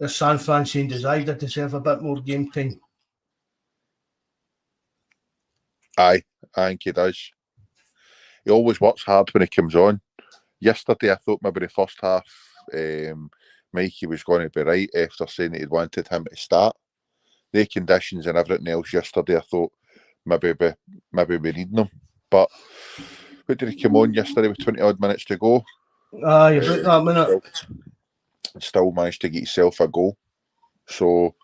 The San Francisco decider deserve a bit more game time. Aye, I think he does. He always works hard when he comes on. Yesterday, I thought maybe the first half, Mikey was going to be right after saying that he wanted him to start. The conditions and everything else yesterday, I thought maybe we need him. But what did he come on yesterday with 20 odd minutes to go? Aye, about that minute. Still managed to get himself a goal. So,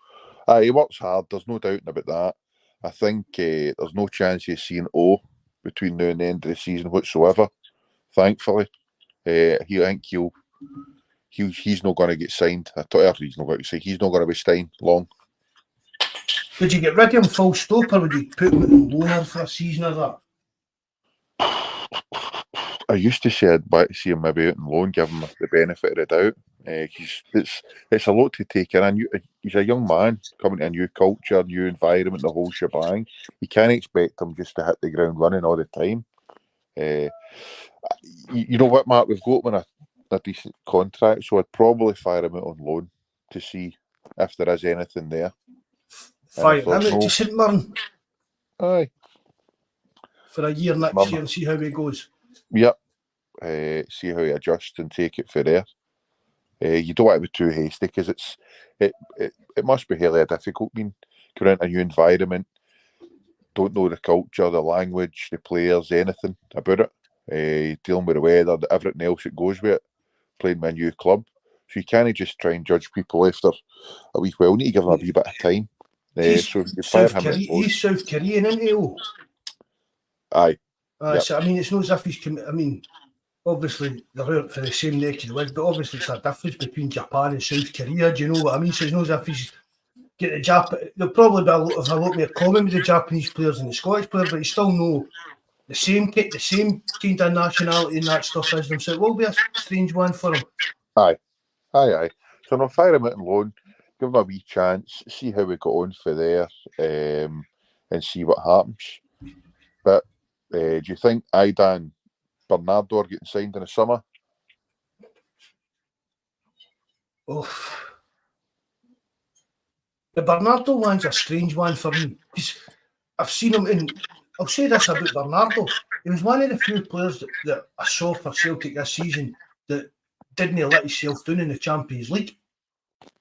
he works hard. There's no doubt about that. I think there's no chance of seeing O between now and the end of the season whatsoever. Thankfully, I think he's not going to get signed. He's not going to be signed long. Did you get rid of him full stop, or would you put him in loaner for a season or that? I used to say I'd like to see him maybe out on loan, give him the benefit of the doubt. It's a lot to take in. He's a young man coming to a new culture, new environment, the whole shebang. You can't expect him just to hit the ground running all the time. You know what, Mark? We've got him in a decent contract, so I'd probably fire him out on loan to see if there is anything there. Fire him out to St Mirren. Aye. For a year next year and see how he goes. Yep. See how he adjusts and take it for there. You don't want to be too hasty because it must be really difficult being coming into a new environment, don't know the culture, the language, the players, anything about it. Dealing with the weather, everything else that goes with it, playing with a new club. So you can't just try and judge people after a week. Well, you need to give them a wee bit of time. He's South Korean, isn't he? Aye. Yep. So, I mean, it's not as if he's... I mean, obviously, they're out for the same neck of the woods, but obviously it's a difference between Japan and South Korea, do you know what I mean? So it's not as if he's get the Jap. There'll probably be a lot more common with the Japanese players than the Scottish players, but you still know the same kind of nationality and that stuff as them. So it will be a strange one for them. Aye. So I'll fire him out on loan, give him a wee chance, see how we go on for there, and see what happens. But do you think Ida and Bernardo are getting signed in the summer? Oh. The Bernardo one's a strange one for me, because I've seen him in. I'll say this about Bernardo. He was one of the few players that I saw for Celtic this season that didn't let himself down in the Champions League.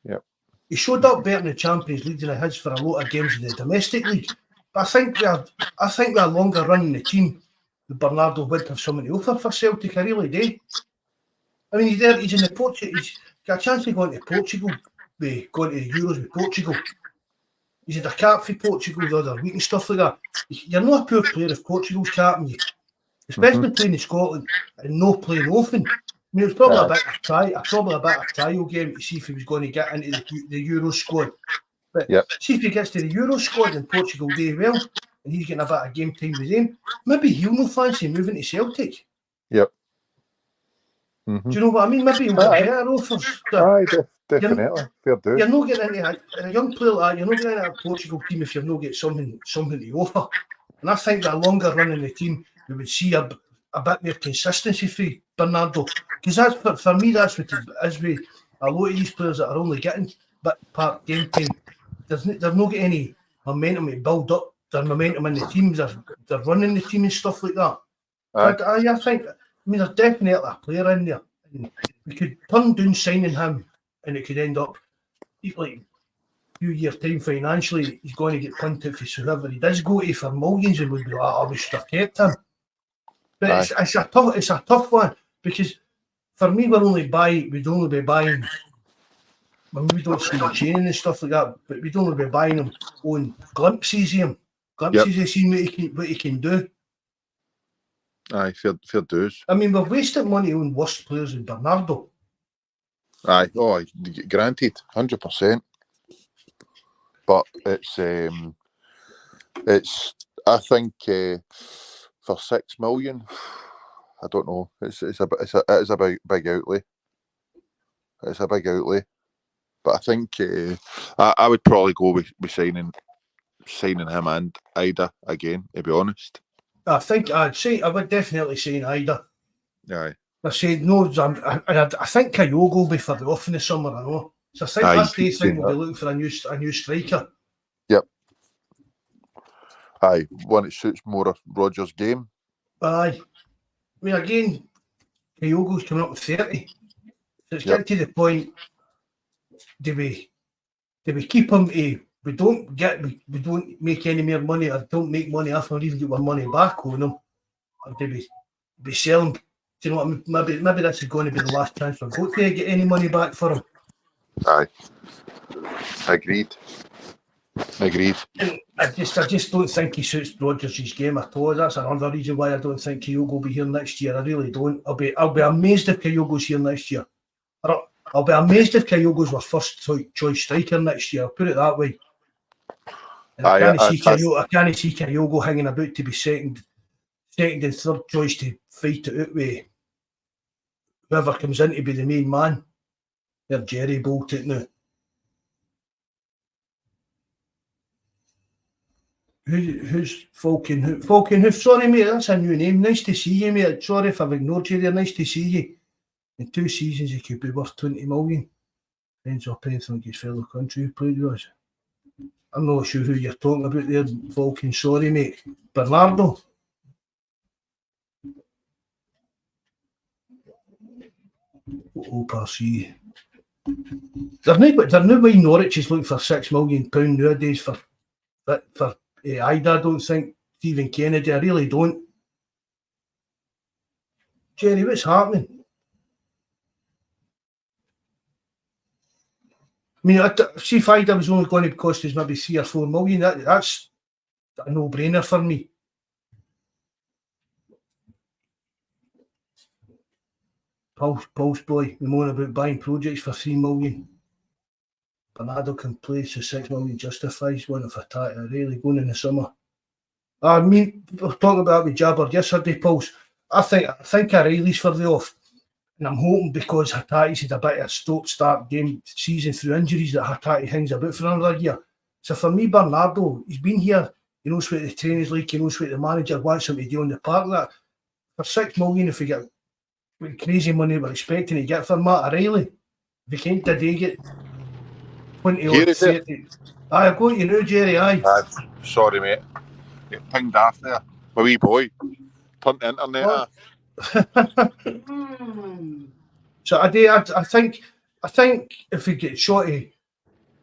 Yep. He showed up better in the Champions League than he has for a lot of games in the domestic league. But I think with a longer run in the team, Bernardo would have something to offer for Celtic. I really do. I mean, he's in the Portugal. He's got a chance to go into Portugal, going to the Euros with Portugal. He's had a cap for Portugal the other week and stuff like that. You're not a poor player if Portugal's capping you, especially playing in Scotland and no playing often. I mean, it was probably a bit of trial game to see if he was going to get into the Euro squad. But see if he gets to the Euro squad and Portugal do well, and he's getting a bit of game time with him, maybe he'll not fancy moving to Celtic. Yep. Do you know what I mean? Maybe he'll get better offers. Definitely. Fair dues. You're not getting into a young player like that, you're not getting into a Portugal team if you've not got something to offer. And I think that a longer run in the team, we would see a bit more consistency for Bernardo. Because that's for me, that's what it is with a lot of these players that are only getting part game time. They've not got any momentum to build up their momentum in the teams. They're running the team and stuff like that. I think, there's definitely a player in there. And we could turn down signing him, and it could end up like a few years' time financially. He's going to get punted for whoever he does go to for millions, and we'd be like, I wish I kept him. But it's a tough one, because for me, we'd only be buying. We don't see the training and stuff like that, but we'd only be buying him on glimpses of him, of seeing what he can do. Aye, fair dues. I mean, we've wasted money on worse players than Bernardo. Aye, granted, 100%. But it's I think for 6 million, I don't know. It's a big outlay. It's a big outlay. But I think I would probably go with signing him and Ida again, to be honest. I think I would definitely sign Ida. Aye. I said no. I think Kyogo will be further off in the summer. I know. So I think that's the thing. We'll be looking for a new striker. Yep. Aye, one that suits more of Rodgers' game. Aye. I mean, again, Kyogo's coming up with 30. So it's getting to the point. Do we keep him? We don't make any more money, or don't make money after, or even get our money back on him. Or do we sell him? Do you know what I mean? Maybe this is going to be the last chance for Goat to get any money back for him. Aye. Agreed. And I just don't think he suits Rodgers' game at all. That's another reason why I don't think Kyogo will be here next year. I really don't. I'll be amazed if Kyogo's here next year. I'll be amazed if Kyogo's our first choice striker next year. I'll put it that way. And I can't see Kyogo hanging about to be second and third choice to fight it out with whoever comes in to be the main man. They're Jerry bolted now. Who's Falcon? Falcon, sorry, mate, that's a new name. Nice to see you, mate. Sorry if I've ignored you there. Nice to see you. In 2 seasons, he could be worth 20 million. Ends up anything his fellow country played with us. I'm not sure who you're talking about there, Falcon. Sorry, mate. Bernardo. OPRC. They're no way Norwich is looking for £6 million nowadays for Ida. I don't think. Stephen Kennedy, I really don't. Jerry, what's happening? I mean, see if Ida was only going to cost us maybe 3 or 4 million. That's a no-brainer for me. Pulse boy, we moan about buying projects for 3 million. Bernardo can play, so 6 million justifies one of Hatate really going in the summer. I mean, we were talking about with Jabber yesterday, Pulse. I think O'Reilly's for the off. And I'm hoping because Hatate's had a bit of a stop-start game season through injuries that Hatate hangs about for another year. So for me, Bernardo, he's been here, he knows what the training's like, he knows what the manager wants him to do on the park. That for 6 million, if we get crazy money we're expecting to get for Matt O'Reilly, if he can't today get 20 or 30. I've got you now, Jerry, aye. Sorry, mate. Get pinged off there. My wee boy. Turned the internet off. So I think if we get Shotty,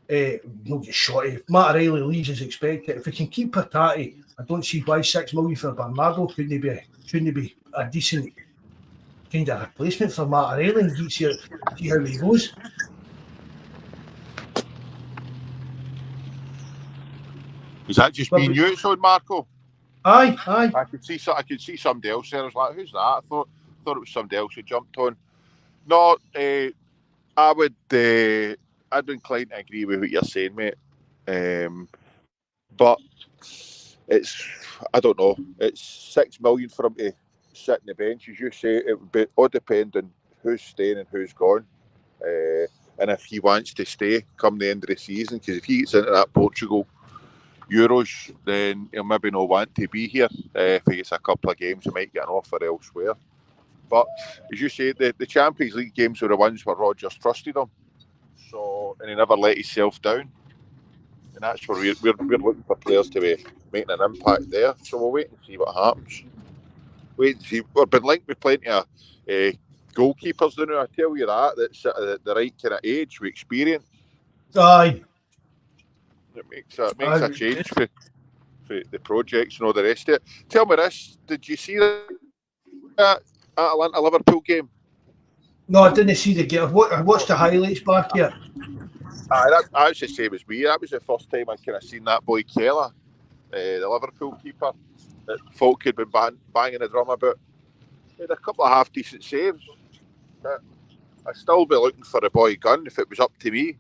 not get Shotty, if Matt O'Reilly leaves as expected, if we can keep Hatate, I don't see why 6 million for Bernardo couldn't be a decent kind of replacement for Matt O'Reilly and see how he goes. Is that just me and you it's on, Marco? Aye. I could see somebody else there. I was like, who's that? I thought it was somebody else who jumped on. No, I'd be inclined to agree with what you're saying, mate. But it's, I don't know, it's 6 million for him to sit on the bench. As you say, it would all depend on who's staying and who's gone. And if he wants to stay come the end of the season, because if he gets into that Portugal Euros, then he'll maybe not want to be here. If he gets a couple of games, he might get an offer elsewhere. But as you say, the Champions League games were the ones where Rodgers trusted him. So, and he never let himself down. And that's where we're looking for players to be making an impact there. So we'll wait and see what happens. Wait and see. We've been linked with plenty of goalkeepers now. I tell you that's at the right kind of age with experience. Aye. It makes a change for the projects and all the rest of it. Tell me this, did you see that Atlanta Liverpool game? No, I didn't see the game. I watched the highlights back here. That's the same as me. That was the first time I kind of seen that boy Keller, the Liverpool keeper, that folk had been banging the drum about. He had a couple of half-decent saves. I'd still be looking for the boy Gunn if it was up to me.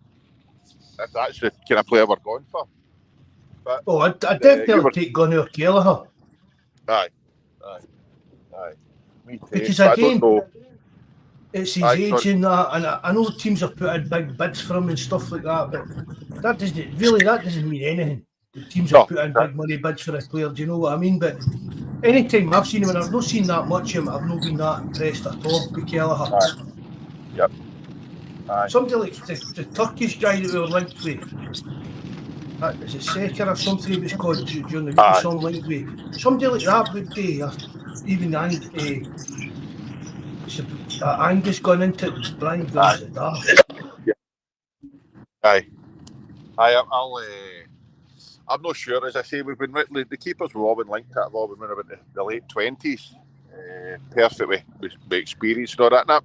If that's the kind of player we're going for. But, I definitely take Gunn or Kelleher. Aye. Me too. Because again, it's his age and that, and I know teams have put in big bids for him and stuff like that, but that doesn't mean anything. The teams have put in big money bids for a player, do you know what I mean? But any time I've seen him, and I've not seen that much of him, I've not been that impressed at all with Kelleher. Yep. Somebody like the Turkish guy that we were linked with, is it Seker or something he was called during the week, some linked with. Somebody like that would be, even Angus gone into it, Brian goes at that. I'm not sure. As I say, we've been the keepers we've all been linked at have all been about the late 20s. Perfect with experience and all that. And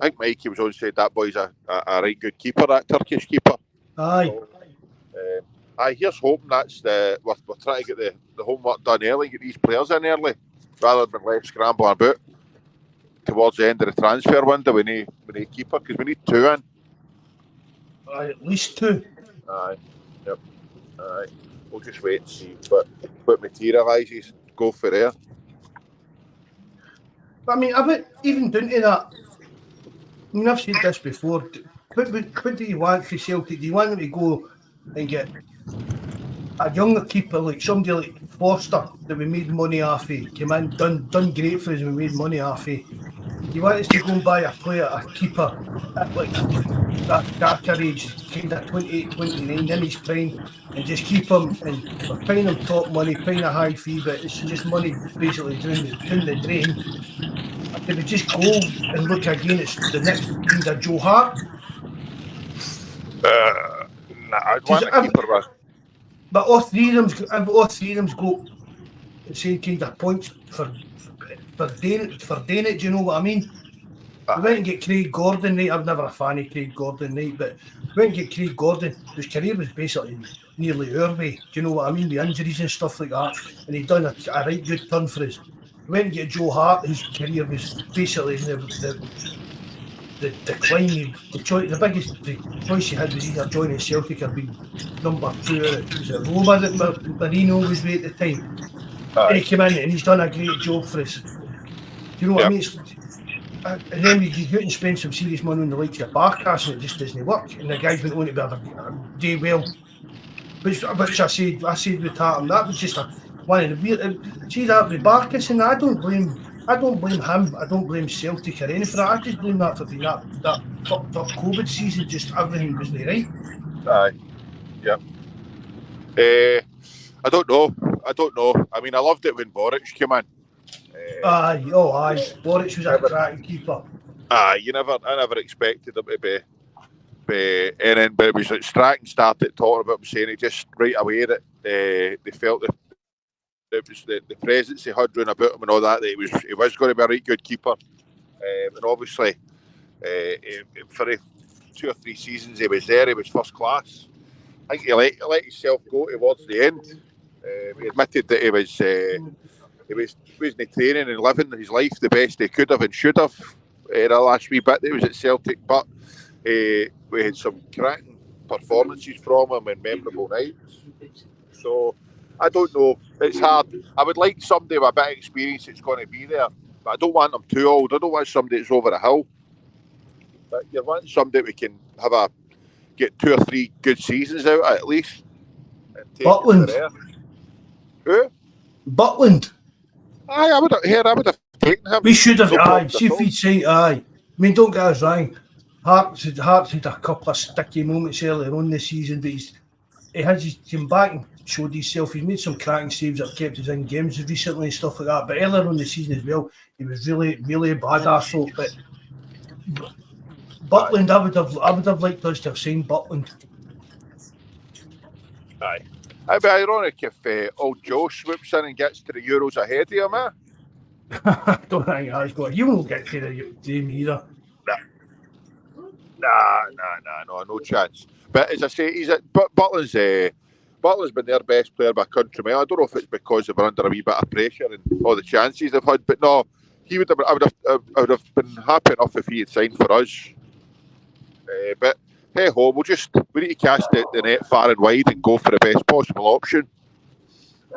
I think Mikey was on said that boy's a right good keeper, that Turkish keeper. Aye. So, here's hoping that's we're trying to get the homework done early, get these players in early, rather than left scrambling about towards the end of the transfer window. We need a keeper because we need 2 in. Aye, at least 2. Aye. Yep. Aye. We'll just wait and see what materialises. Go for there. But I mean, even down to that, I mean, I've said this before. What do you want for Celtic? Do you want them to go and get a younger keeper like somebody like Foster that we made money off of, came in, done great for us and we made money off of? You want us to go and buy a keeper at like that darker age, kind of 28, 29 in his prime, and just keep him, and we're paying him top money, paying a high fee, but it's just money basically down the drain. Did we just go and look again at the next kind of Joe Hart? I'd want a keeper with. But all three of them's got the same kind of points for doing it, do you know what I mean? We went and get Craig Gordon, right? I'm never a fan of Craig Gordon, right? But we went and get Craig Gordon, whose career was basically nearly our way, do you know what I mean? With injuries and stuff like that. And he'd done a right good turn for us. We went and get Joe Hart, whose career was basically the decline, the biggest choice he had was either joining Celtic or being number 2. Was it Roma that Marino was with at the time? And he came in and he's done a great job for us. Do you know what I mean? And then you go and spend some serious money on the likes of Barkas and it just doesn't work. And the guys went on to be day well. Which I said with Tatum, that was just one of the weird. See that with Barkas, and I don't blame him. I don't blame Celtic or anything. I just blame that for being that fucked up COVID season. Just everything wasn't right. Aye, yeah. I don't know. I mean, I loved it when Boric came in. Aye. Boric was a cracking keeper. I never expected him to be anything, but it was like Stratton started talking about him, saying it just right away that they felt that it was the presence he had round about him and all that he was going to be a right good keeper. And obviously, for the 2 or 3 seasons he was there, he was first class. I think he let himself go towards the end. He admitted that he wasn't training and living his life the best he could have and should have. The last wee bit that he was at Celtic, but we had some cracking performances from him and memorable nights. So I don't know. It's hard. I would like somebody with a bit of experience that's going to be there, but I don't want them too old. I don't want somebody that's over the hill. But you want somebody we can get 2 or 3 good seasons out at least. Butland. Who? Butland. Aye, I would have taken him. We should have. Aye, see if he'd say aye. I mean, don't get us wrong. Hearts had a couple of sticky moments earlier on this season, but he came back and showed himself. He's made some cracking saves that kept us in games recently and stuff like that. But earlier on the season as well, he was really, really a badass. But Butland, I would have liked us to have seen Butland. Aye. It'd be ironic if old Joe swoops in and gets to the Euros ahead of him, eh? I don't think that's got. You won't get to the game either. Nah, no chance. But as I say, Butland's been their best player by country mile. I don't know if it's because they were under a wee bit of pressure and all the chances they've had, but no, I would have been happy enough if he had signed for us. But hey ho, we need to cast the net far and wide and go for the best possible option.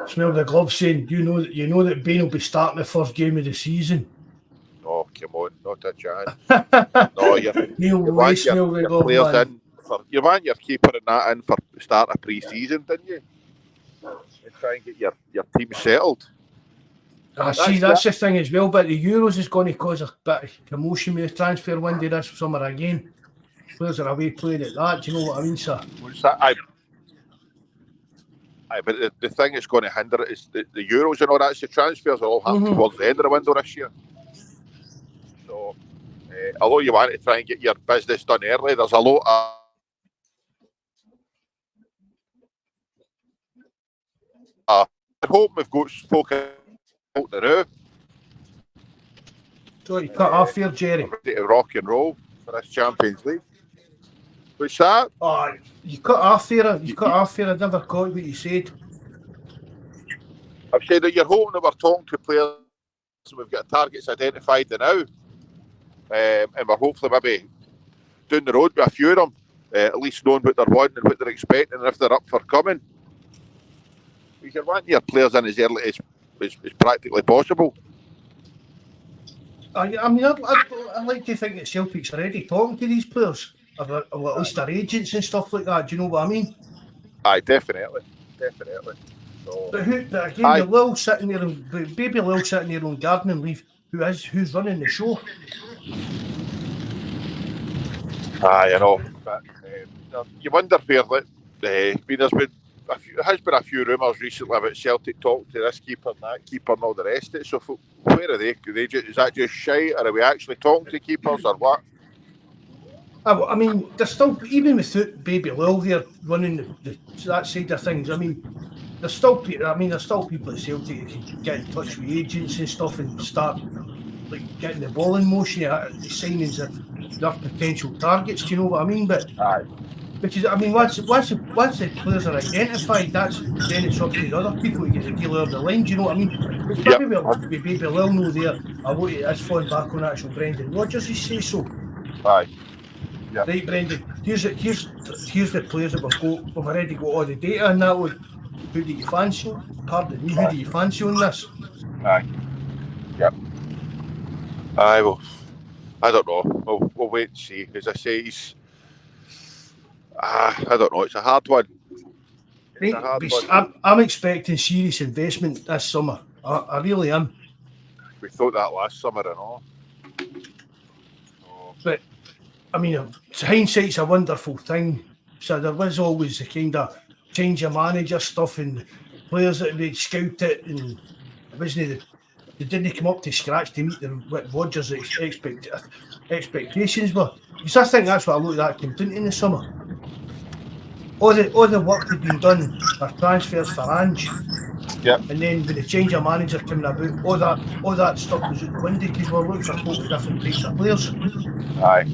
Smell the gloves saying, you know that Bain will be starting the first game of the season. Oh, come on, not a chance. No, you want your keeper and that in for the start of pre-season, didn't you? And try and get your team settled. That's the thing as well, but the Euros is going to cause a bit of commotion with the transfer window this summer again. Players are away playing at that, do you know what I mean, sir? But the thing that's going to hinder it is the Euros and all that. The transfers are all happening towards the end of the window this year. So, although you want to try and get your business done early, there's a lot of I hope we've got folk out the now. So you cut off here, Jerry. Ready to rock and roll for this Champions League. What's that? Oh, you cut off there. I never caught what you said. I've said that you're hoping that we're talking to players and we've got targets identified now. And we're hopefully maybe down the road with a few of them, at least knowing what they're wanting and what they're expecting and if they're up for coming. You can want your players in as early as practically possible. I mean, I'd like to think that Celtic's already talking to these players, or at least their agents and stuff like that. Do you know what I mean? Aye, definitely. So, but again, the Lil sitting there, baby Lil sitting there on gardening leave. Who's running the show? Aye, I know. But you wonder where there has been a few rumours recently about Celtic talking to this keeper and that keeper and all the rest of it. So where are they? Is that just shite, or are we actually talking to keepers, or what? I mean, there's still, even without Baby Lil there running that side of things, I mean, there's still people at Celtic who can get in touch with agents and stuff and start getting the ball in motion, the signings of their potential targets. Do you know what I mean? But aye. Because I mean, once the players are identified, then it's up to the other people to get the deal over the line. Do you know what I mean? Because maybe Baby Lil know there. I want to fun back on actual Brendan Rodgers. He say so. Aye. Yeah. Right, Brendan. Here's the players that we've got. We've already got all the data on that one. Who do you fancy? Pardon me. Who do you fancy on this? Aye. Yep. Aye. Well, I don't know. We'll wait and see. As I say, I don't know. It's a hard one. Right, I'm expecting serious investment this summer. I really am. We thought that last summer and all. But I mean, hindsight's a wonderful thing. So there was always the kind of change of manager stuff and players that would scout it, and it wasn't they didn't come up to scratch to meet what Rodgers' expectations were. Because I think that's what I looked at came down in the summer. All the work had been done for transfers for Ange. Yep. And then with the change of manager coming about, all that stuff was out the window because we're looking for totally different types of players. Aye.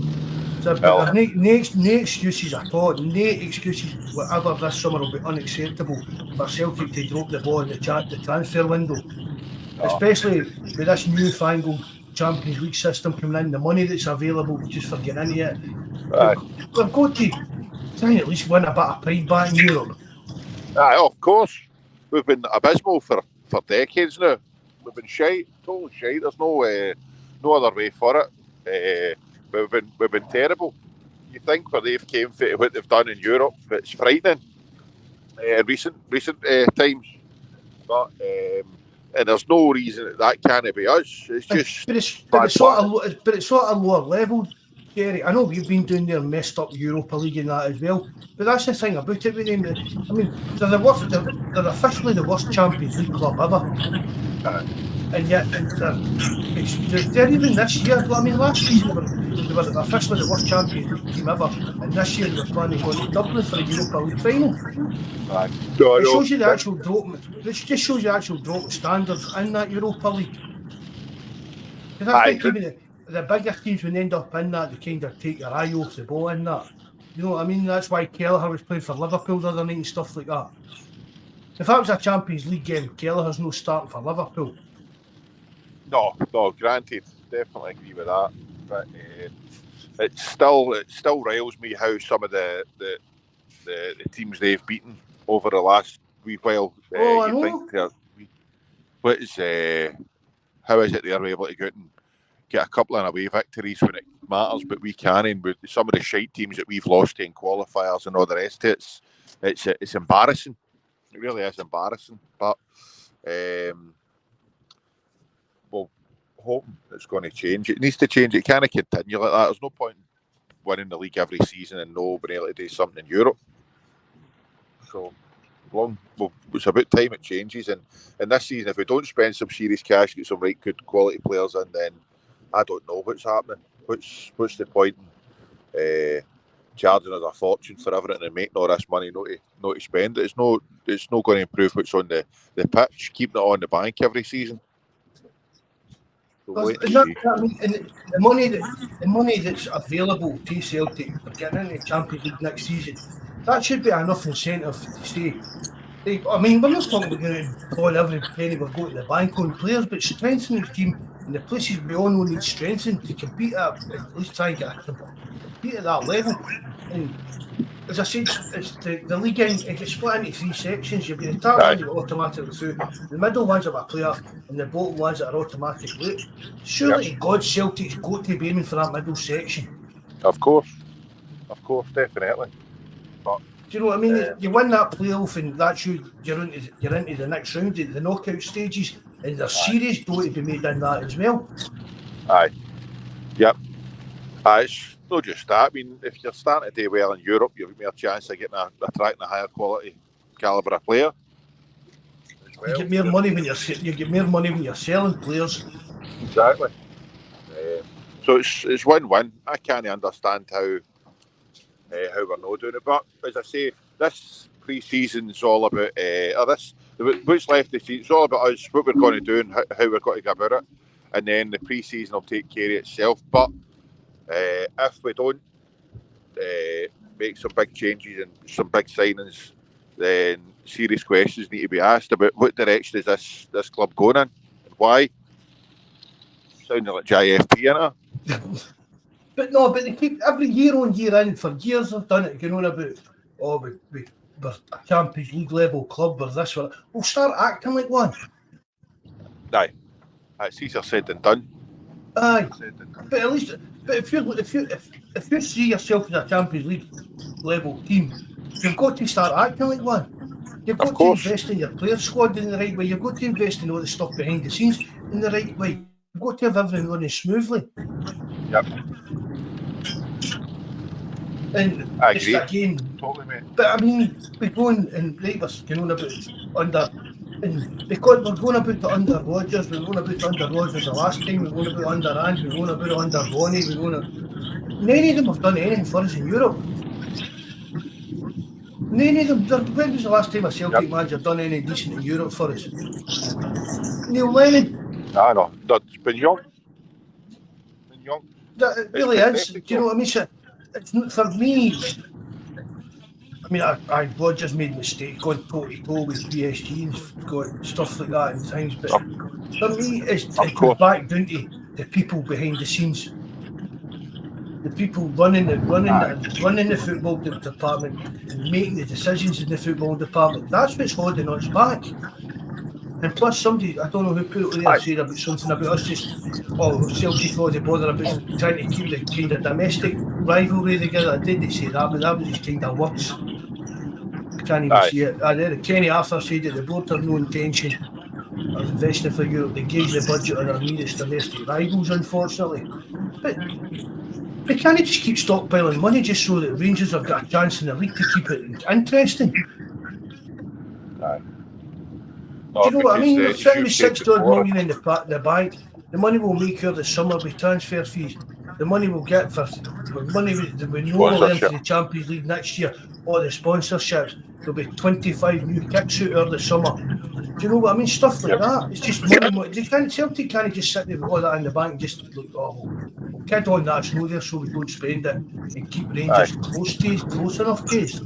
So, but no excuses at all. No excuses whatever this summer will be unacceptable for Celtic to drop the ball in the transfer window. Especially with this newfangled Champions League system coming in, the money that's available just for getting into it. We've got to try and at least win a bit of pride back in Europe. Aye, of course. We've been abysmal for decades now. We've been shite, totally shite. There's no other way for it. We've been terrible. You think where they've came for what they've done in Europe, it's frightening. Recent times, but and there's no reason that can't be us. It's just, but it's sort of lower level, Gary. I know we've been doing their messed up Europa League and that as well, but that's the thing about it with them. I mean, they're officially the worst Champions League club ever. And yet they're even this year. I mean, last season they were officially the worst Champions League team ever, and this year they're planning on to Dublin for a Europa League final. It shows you the actual drop. It just shows you the actual drop in standards in that Europa League. Because I think even the bigger teams, when they end up in that, they kind of take their eye off the ball in that. You know what I mean? That's why Kelleher was playing for Liverpool the other night and stuff like that. If that was a Champions League game, Kelleher's no starting for Liverpool. No, granted, definitely agree with that. But it still riles me how some of the teams they've beaten over the last wee while. I know. How is it they're able to go out and get a couple of away victories when it matters, but we can't? And with some of the shite teams that we've lost to in qualifiers and all the rest of it, it's embarrassing. It really is embarrassing. But well, hoping it's going to change. It needs to change. It can't continue like that. There's no point winning the league every season and no being able to do something in Europe. So it's about time it changes. And this season, if we don't spend some serious cash, get some right good quality players in, then I don't know what's happening. What's the point in charging us a fortune for everything and making all this money not to spend it? It's not going to improve what's on the pitch. Keeping it on the bank every season. The money that's available to Celtic for getting into the Champions League next season, that should be enough incentive to stay. I mean, we're not talking about going to all every penny we've got in the bank on players, but strengthening the team in the places we all know need strengthening to compete at least try and compete at that level. And as I said, it's the league it gets split into three sections. You've got the top ones that are automatically through, the middle ones are a player, and the bottom ones that are automatically out. Surely God, Celtic's got to be aiming for that middle section. Of course, definitely. But do you know what I mean? You win that playoff, and that's you're into the next round, the knockout stages, and there's serious dough to be made in that as well. Aye. Yep. It's not just that. I mean, if you're starting to do well in Europe, you've got more chance of attracting a higher quality calibre of player. You get more money when you're selling players. Exactly. So it's win-win. I can't understand how we're not doing it. But as I say, this pre-season is all about what's left of the season. It's all about us, what we're going to do and how we're going to go about it. And then the pre-season will take care of itself. But if we don't make some big changes and some big signings, then serious questions need to be asked about what direction is this club going in and why. Sounding like JFP, innit? But no, but they keep every year on year in for years. They've done it, going on about we're a Champions League level club. We're this. We'll start acting like one. Aye, it's easier said than done. Aye, but at least, if you see yourself as a Champions League level team, you've got to start acting like one. You've got to invest in your player squad in the right way. You've got to invest in all the stuff behind the scenes in the right way. You've got to have everything running smoothly. Yep. And I it's agree. again, Totally, mate. but I mean, we're going and right, we're going about under, and because we're going about it under Rodgers, we're going about it under Rodgers the last time, we're going about it under Ange, we're going about it under Ronnie, we're going to. None of them have done anything for us in Europe. None of them. When was the last time a Celtic manager done anything decent in Europe for us? Neil Lennon. I know. That's been young. That really is. Do you know what I mean? So, it's for me. I mean, I Rodgers made mistakes, going toe-to-toe with PSG and got stuff like that and things. But for me, it goes back down to the people behind the scenes. The people running the football department and making the decisions in the football department. That's what's holding us back. And plus, somebody, I don't know who put it there, said about something about us just, Celtic all the bother about trying to keep the kind of domestic rivalry together. I didn't say that, but that was just kind of words. I can't even see it. Kenny Arthur said that the board have no intention of investing for Europe. They gauge the budget on our nearest domestic rivals, unfortunately. But they can't just keep stockpiling money just so that Rangers have got a chance in the league to keep it interesting. Do you know what I mean? We're sitting with 60 odd million in the bank. The money we'll make here this summer with transfer fees. The money we'll get for money we know we'll earn for the Champions League next year, or the sponsorships. There'll be 25 new kicks out over the summer. Do you know what I mean? Stuff like that. It's just money. Celtic can't just sit there with all that in the bank and just look, we'll kid on that snow there so we don't spend it and keep Rangers close enough to us.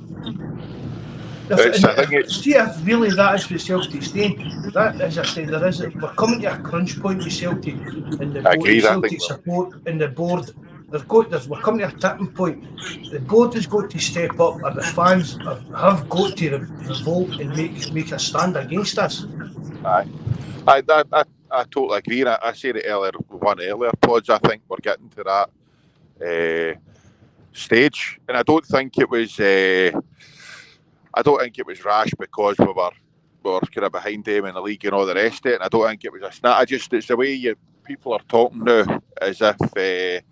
See if really that is what Celtic's doing. That, as I said, we're coming to a crunch point with Celtic and the Celtic support and the board. We're coming to a tipping point. The board has got to step up, and the fans have got to revolt and make a stand against us. I totally agree. And I said it earlier pods. I think we're getting to that stage, and I don't think it was. I don't think it was rash because we were kind of behind them in the league and all the rest of it. And I don't think it was a snap. It's the way people are talking now, as if they've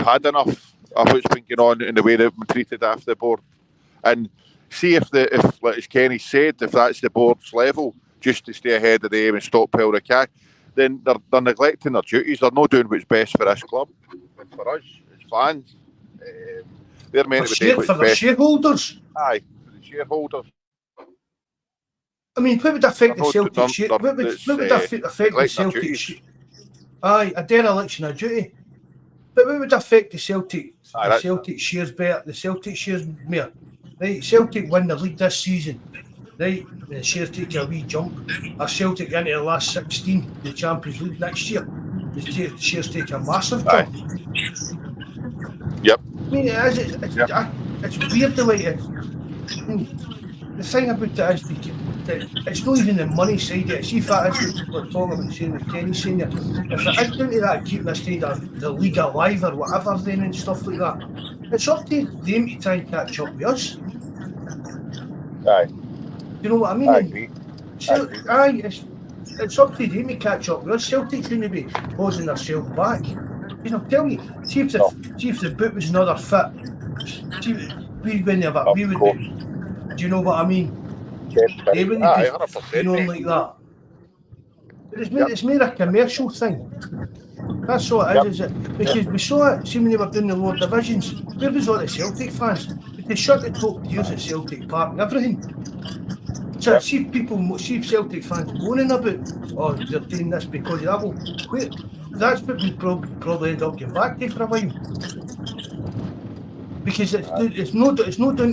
had enough of what's been going on in the way they've been treated after the board. And see if like as Kenny said, if that's the board's level, just to stay ahead of them and stockpile the cash, then they're neglecting their duties. They're not doing what's best for this club and for us as fans. They're meant to be doing what's best for the shareholders. Aye. Shareholders. I mean, what would affect the Celtic share? What would affect the Celtic? Aye, a dereliction of duty. But what would affect the Celtic? The Celtic shares better. The Celtic shares more. Right, Celtic win the league this season. Right, the shares take a wee jump. Are Celtic into the last 16, the Champions League next year? The shares take a massive jump. Yep. I mean, it's weird the way it is. The thing about it is that it's not even the money side of it. See if that is what we're talking about, saying what Kenny's saying there. If it is down to that, keeping this kind of the league alive or whatever then and stuff like that, it's up to them to try and catch up with us. Aye. You know what I mean? I agree. It's up to them to catch up with us. Celtic's going to be holding themselves back. Because I'm telling you, see if the boot was another fit, we would be. Do you know what I mean? They wouldn't be going like that. But it's made a commercial thing. That's all it is it? Because we saw it, see when they were doing the lower divisions, where was all the Celtic fans? They shut the top tiers at Celtic Park and everything. So see Celtic fans moaning about, they're doing this because of that. Well, wait, that's what we probably end up getting back to for a while. Because it's not down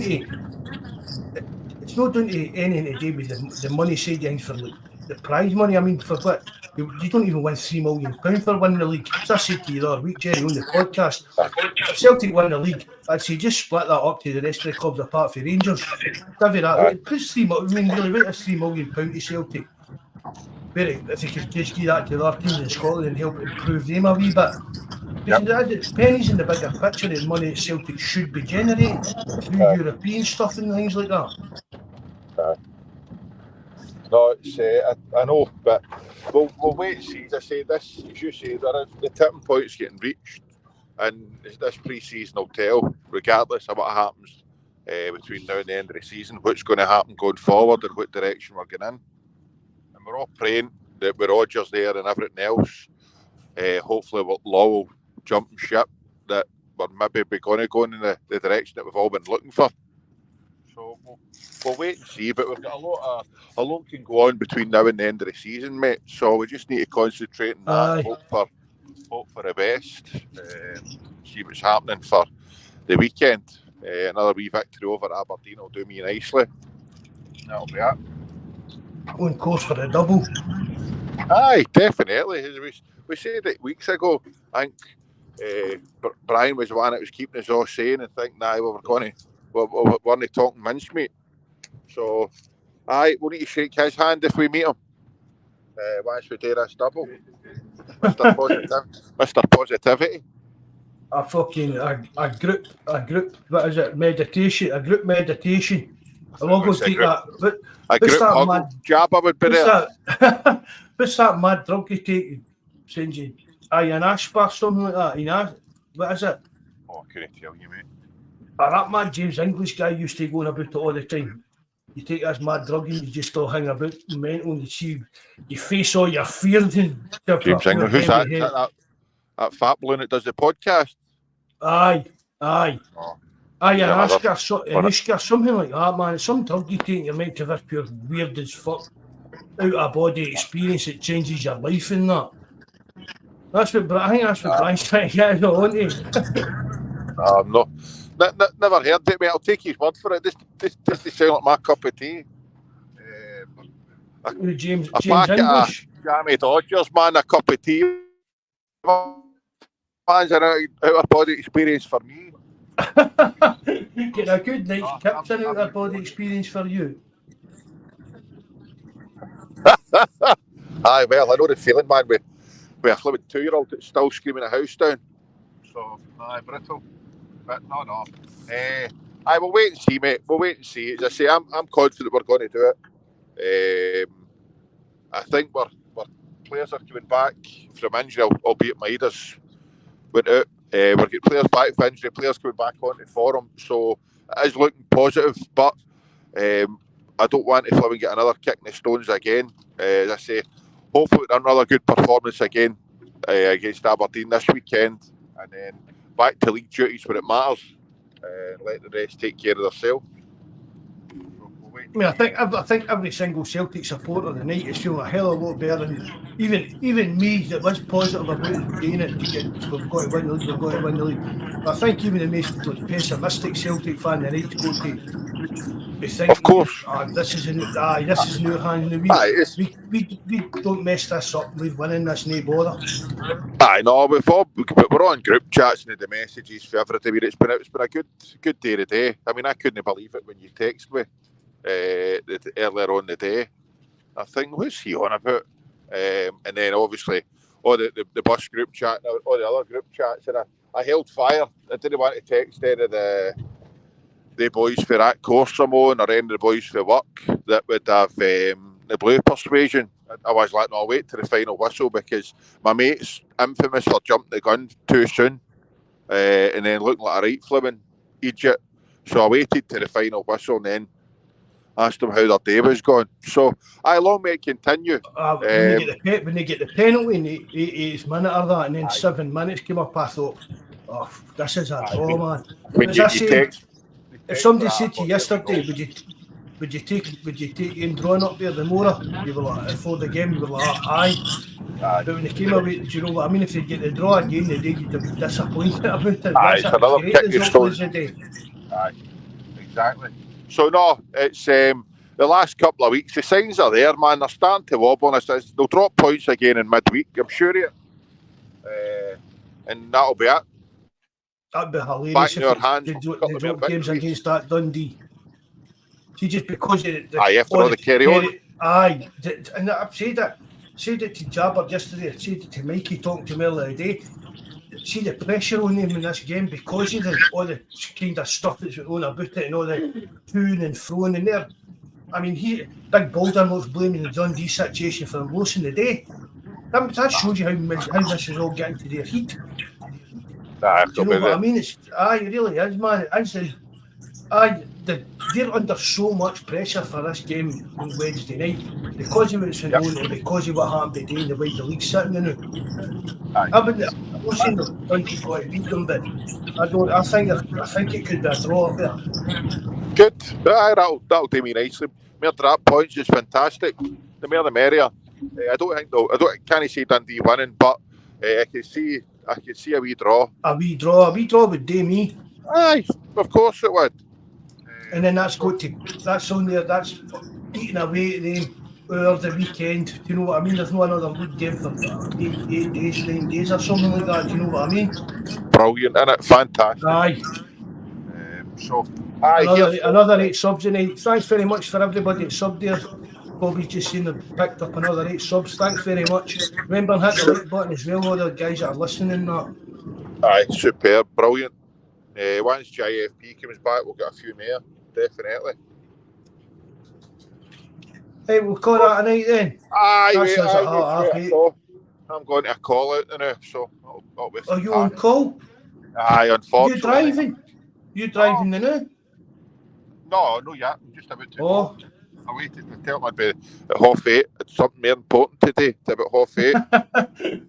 to anything to do with the money side of things for like the prize money. I mean, for what You don't even win £3 million for winning the league. As I said to you the other week, Jerry, on the podcast, if Celtic win the league, I'd say just split that up to the rest of the clubs apart from Rangers. Divvy that. Puts $3 million, really, right, that's £3 million to Celtic. But if they could just give that to the other teams in Scotland and help improve them a wee bit. Because pennies in the bigger picture and money that Celtic should be generating through European stuff and things like that. No, it's, I know, but we'll wait and see. As I say, this, as you say, the tipping point's getting reached, and this pre-season will tell, regardless of what happens between now and the end of the season, what's going to happen going forward and what direction we're going in. And we're all praying that with Rodgers there and everything else, hopefully Law will jump ship, that we're maybe going to go in the direction that we've all been looking for. So we'll wait and see, but we've got a lot can go on between now and the end of the season, mate. So we just need to concentrate on that, hope for the best, see what's happening for the weekend. Another wee victory over Aberdeen will do me nicely. That'll be it. On course for a double. Aye, definitely. As we said it weeks ago, I think Brian was the one that was keeping us all sane and thinking, we're not talking mincemeat. So, we'll need to shake his hand if we meet him. Once we do this double. Mr. Positivity. A group, what is it, meditation, a group meditation. I'm not going to take that. A group hug, Jabba would be there. What's that mad drug you take? Saying you, an aspar, something like that. What is it? Oh, I couldn't tell you, mate. That mad James English guy used to go on about it all the time. You take this mad drug and you just still hang about mental and you face all your fears. James English, who's that? That fat balloon that does the podcast? Aye. Oh. Anushka, something like that, man. It's some drug you take, you're meant to have this pure weird as fuck out of body experience that changes your life and that. I think that's what Brian's trying to get on to. No. Never heard it, mate. I'll take his word for it. This sound like my cup of tea. James English. Jammy Dodgers, man, a cup of tea. Man's an out-of-body experience for me. Getting a good night's tips in out-of-body experience for you. Aye, well, I know the feeling, man, with a flipping 2-year-old that's still screaming a house down. So, brittle. But no. We'll wait and see, mate. We'll wait and see. As I say, I'm confident we're going to do it. I think we're players are coming back from injury, albeit Maida's went out. We're getting players back from injury, players coming back onto form. So it is looking positive, but I don't want to get another kick in the stones again. As I say, hopefully another good performance again against Aberdeen this weekend, and then back to league duties where it matters, and let the rest take care of themselves. I mean, I think every single Celtic supporter tonight is feeling a hell of a lot better than even me that was positive about doing it to get we've got to win the league. But I think even the most pessimistic Celtic fan tonight is going to be thinking, of course, this is in our hand. We don't mess this up. We're winning this, no bother. No, we're on group chats and the messages for everybody. It's been a good day today. I mean, I couldn't believe it when you text me earlier on the day. I think, what's he on about? And then obviously all the bus group chat and all the other group chats, and I held fire. I didn't want to text any of the boys for that course I'm on, or any of the boys for work that would have the blue persuasion. I was like, no, I'll wait to the final whistle, because my mate's infamous for jumping the gun too soon and then looking like a right flipping idiot. So I waited to the final whistle and then asked them how their day was going. So, long may it continue. When they get the penalty in the 88th minute or that, and then 7 minutes came up, I thought, this is a draw, man. If somebody said to you yesterday, would you take in drawing up there the Mora? You were like, before the game, you were like, aye. But when they came away, do you know what I mean? If they get the draw again, the day you'd be disappointed about it. It's another kick in the stones. Aye, exactly. So no, it's the last couple of weeks, the signs are there, man. They're starting to wobble on us. They'll drop points again in midweek, I'm sure of it. And that'll be it. That'd be hilarious Back in our if hands. they drop games against that Dundee. See, just because of after all the carry on. Aye, and I've said it to Jabber yesterday, I said it to Mikey talking to me earlier today. See the pressure on him in this game because of all the kind of stuff that's going on about it and all the toing and throwing in there. I mean, Big Balder was blaming the Dundee situation for them losing the day. That shows you how this is all getting to their heat. Do you know what I mean? It really is, man. They're under so much pressure for this game on Wednesday night because of what's going on and because of what happened today and the way the league's sitting in it. I'm not saying that Dundee got to beat them, but I think it could be a draw up there. Good. That'll do me nicely. Mere drop points is fantastic. The more the merrier. I can't say Dundee winning, but I can see a wee draw. A wee draw would do me. Aye, of course it would. And then that's on there. That's eating away at them over the weekend. Do you know what I mean? There's no another league game for 8 days, 9 days or something like that. Do you know what I mean? Brilliant, isn't it? Fantastic. Aye. Another 8 subs tonight. Thanks very much for everybody that subbed there. Bobby's just seen them picked up another 8 subs. Thanks very much. Remember and hit the like button as well, all the guys that are listening and that. Aye, superb, brilliant. Once JFP comes back, we'll get a few more, definitely. Hey, we'll call that a night then. I'm going to a call out now, so I'll be. Are you on call? Aye, unfortunately. You driving now? No, not yet. I'm just about to. Oh. I waited to tell me at 8:30. It's something more important today. It's about 8:30.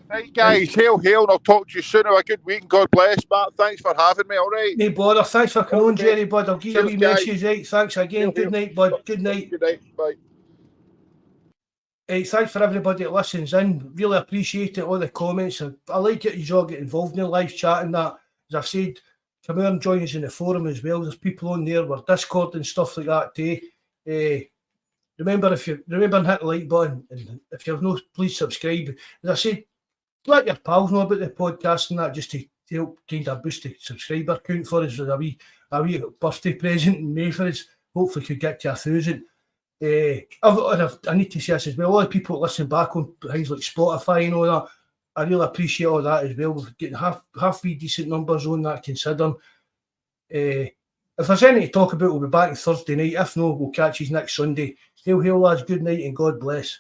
Right, guys. Hail, and I'll talk to you soon. Have a good week and God bless, Matt. Thanks for having me, all right? No bother. Thanks for coming on, Jerry, bud. I'll give you a wee message, right? Thanks again. Good night, bud. Good night. Good night. Bye. Hey, thanks for everybody that listens in. Really appreciate it, all the comments. I like it, you all get involved in the live chat and that. As I've said, come here and join us in the forum as well. There's people on there. We're Discord and stuff like that too. Remember and hit the like button, and if you have no, please subscribe. As I said, let your pals know about the podcast and that, just to help kind of boost the subscriber count for us. As a wee birthday present in May for us. Hopefully could get to 1,000. I need to say this as well. A lot of people listen back on things like Spotify and all that. I really appreciate all that as well. We're getting halfway decent numbers on that, considering. If there's anything to talk about, we'll be back on Thursday night. If not, we'll catch you next Sunday. Hail, lads. Good night and God bless.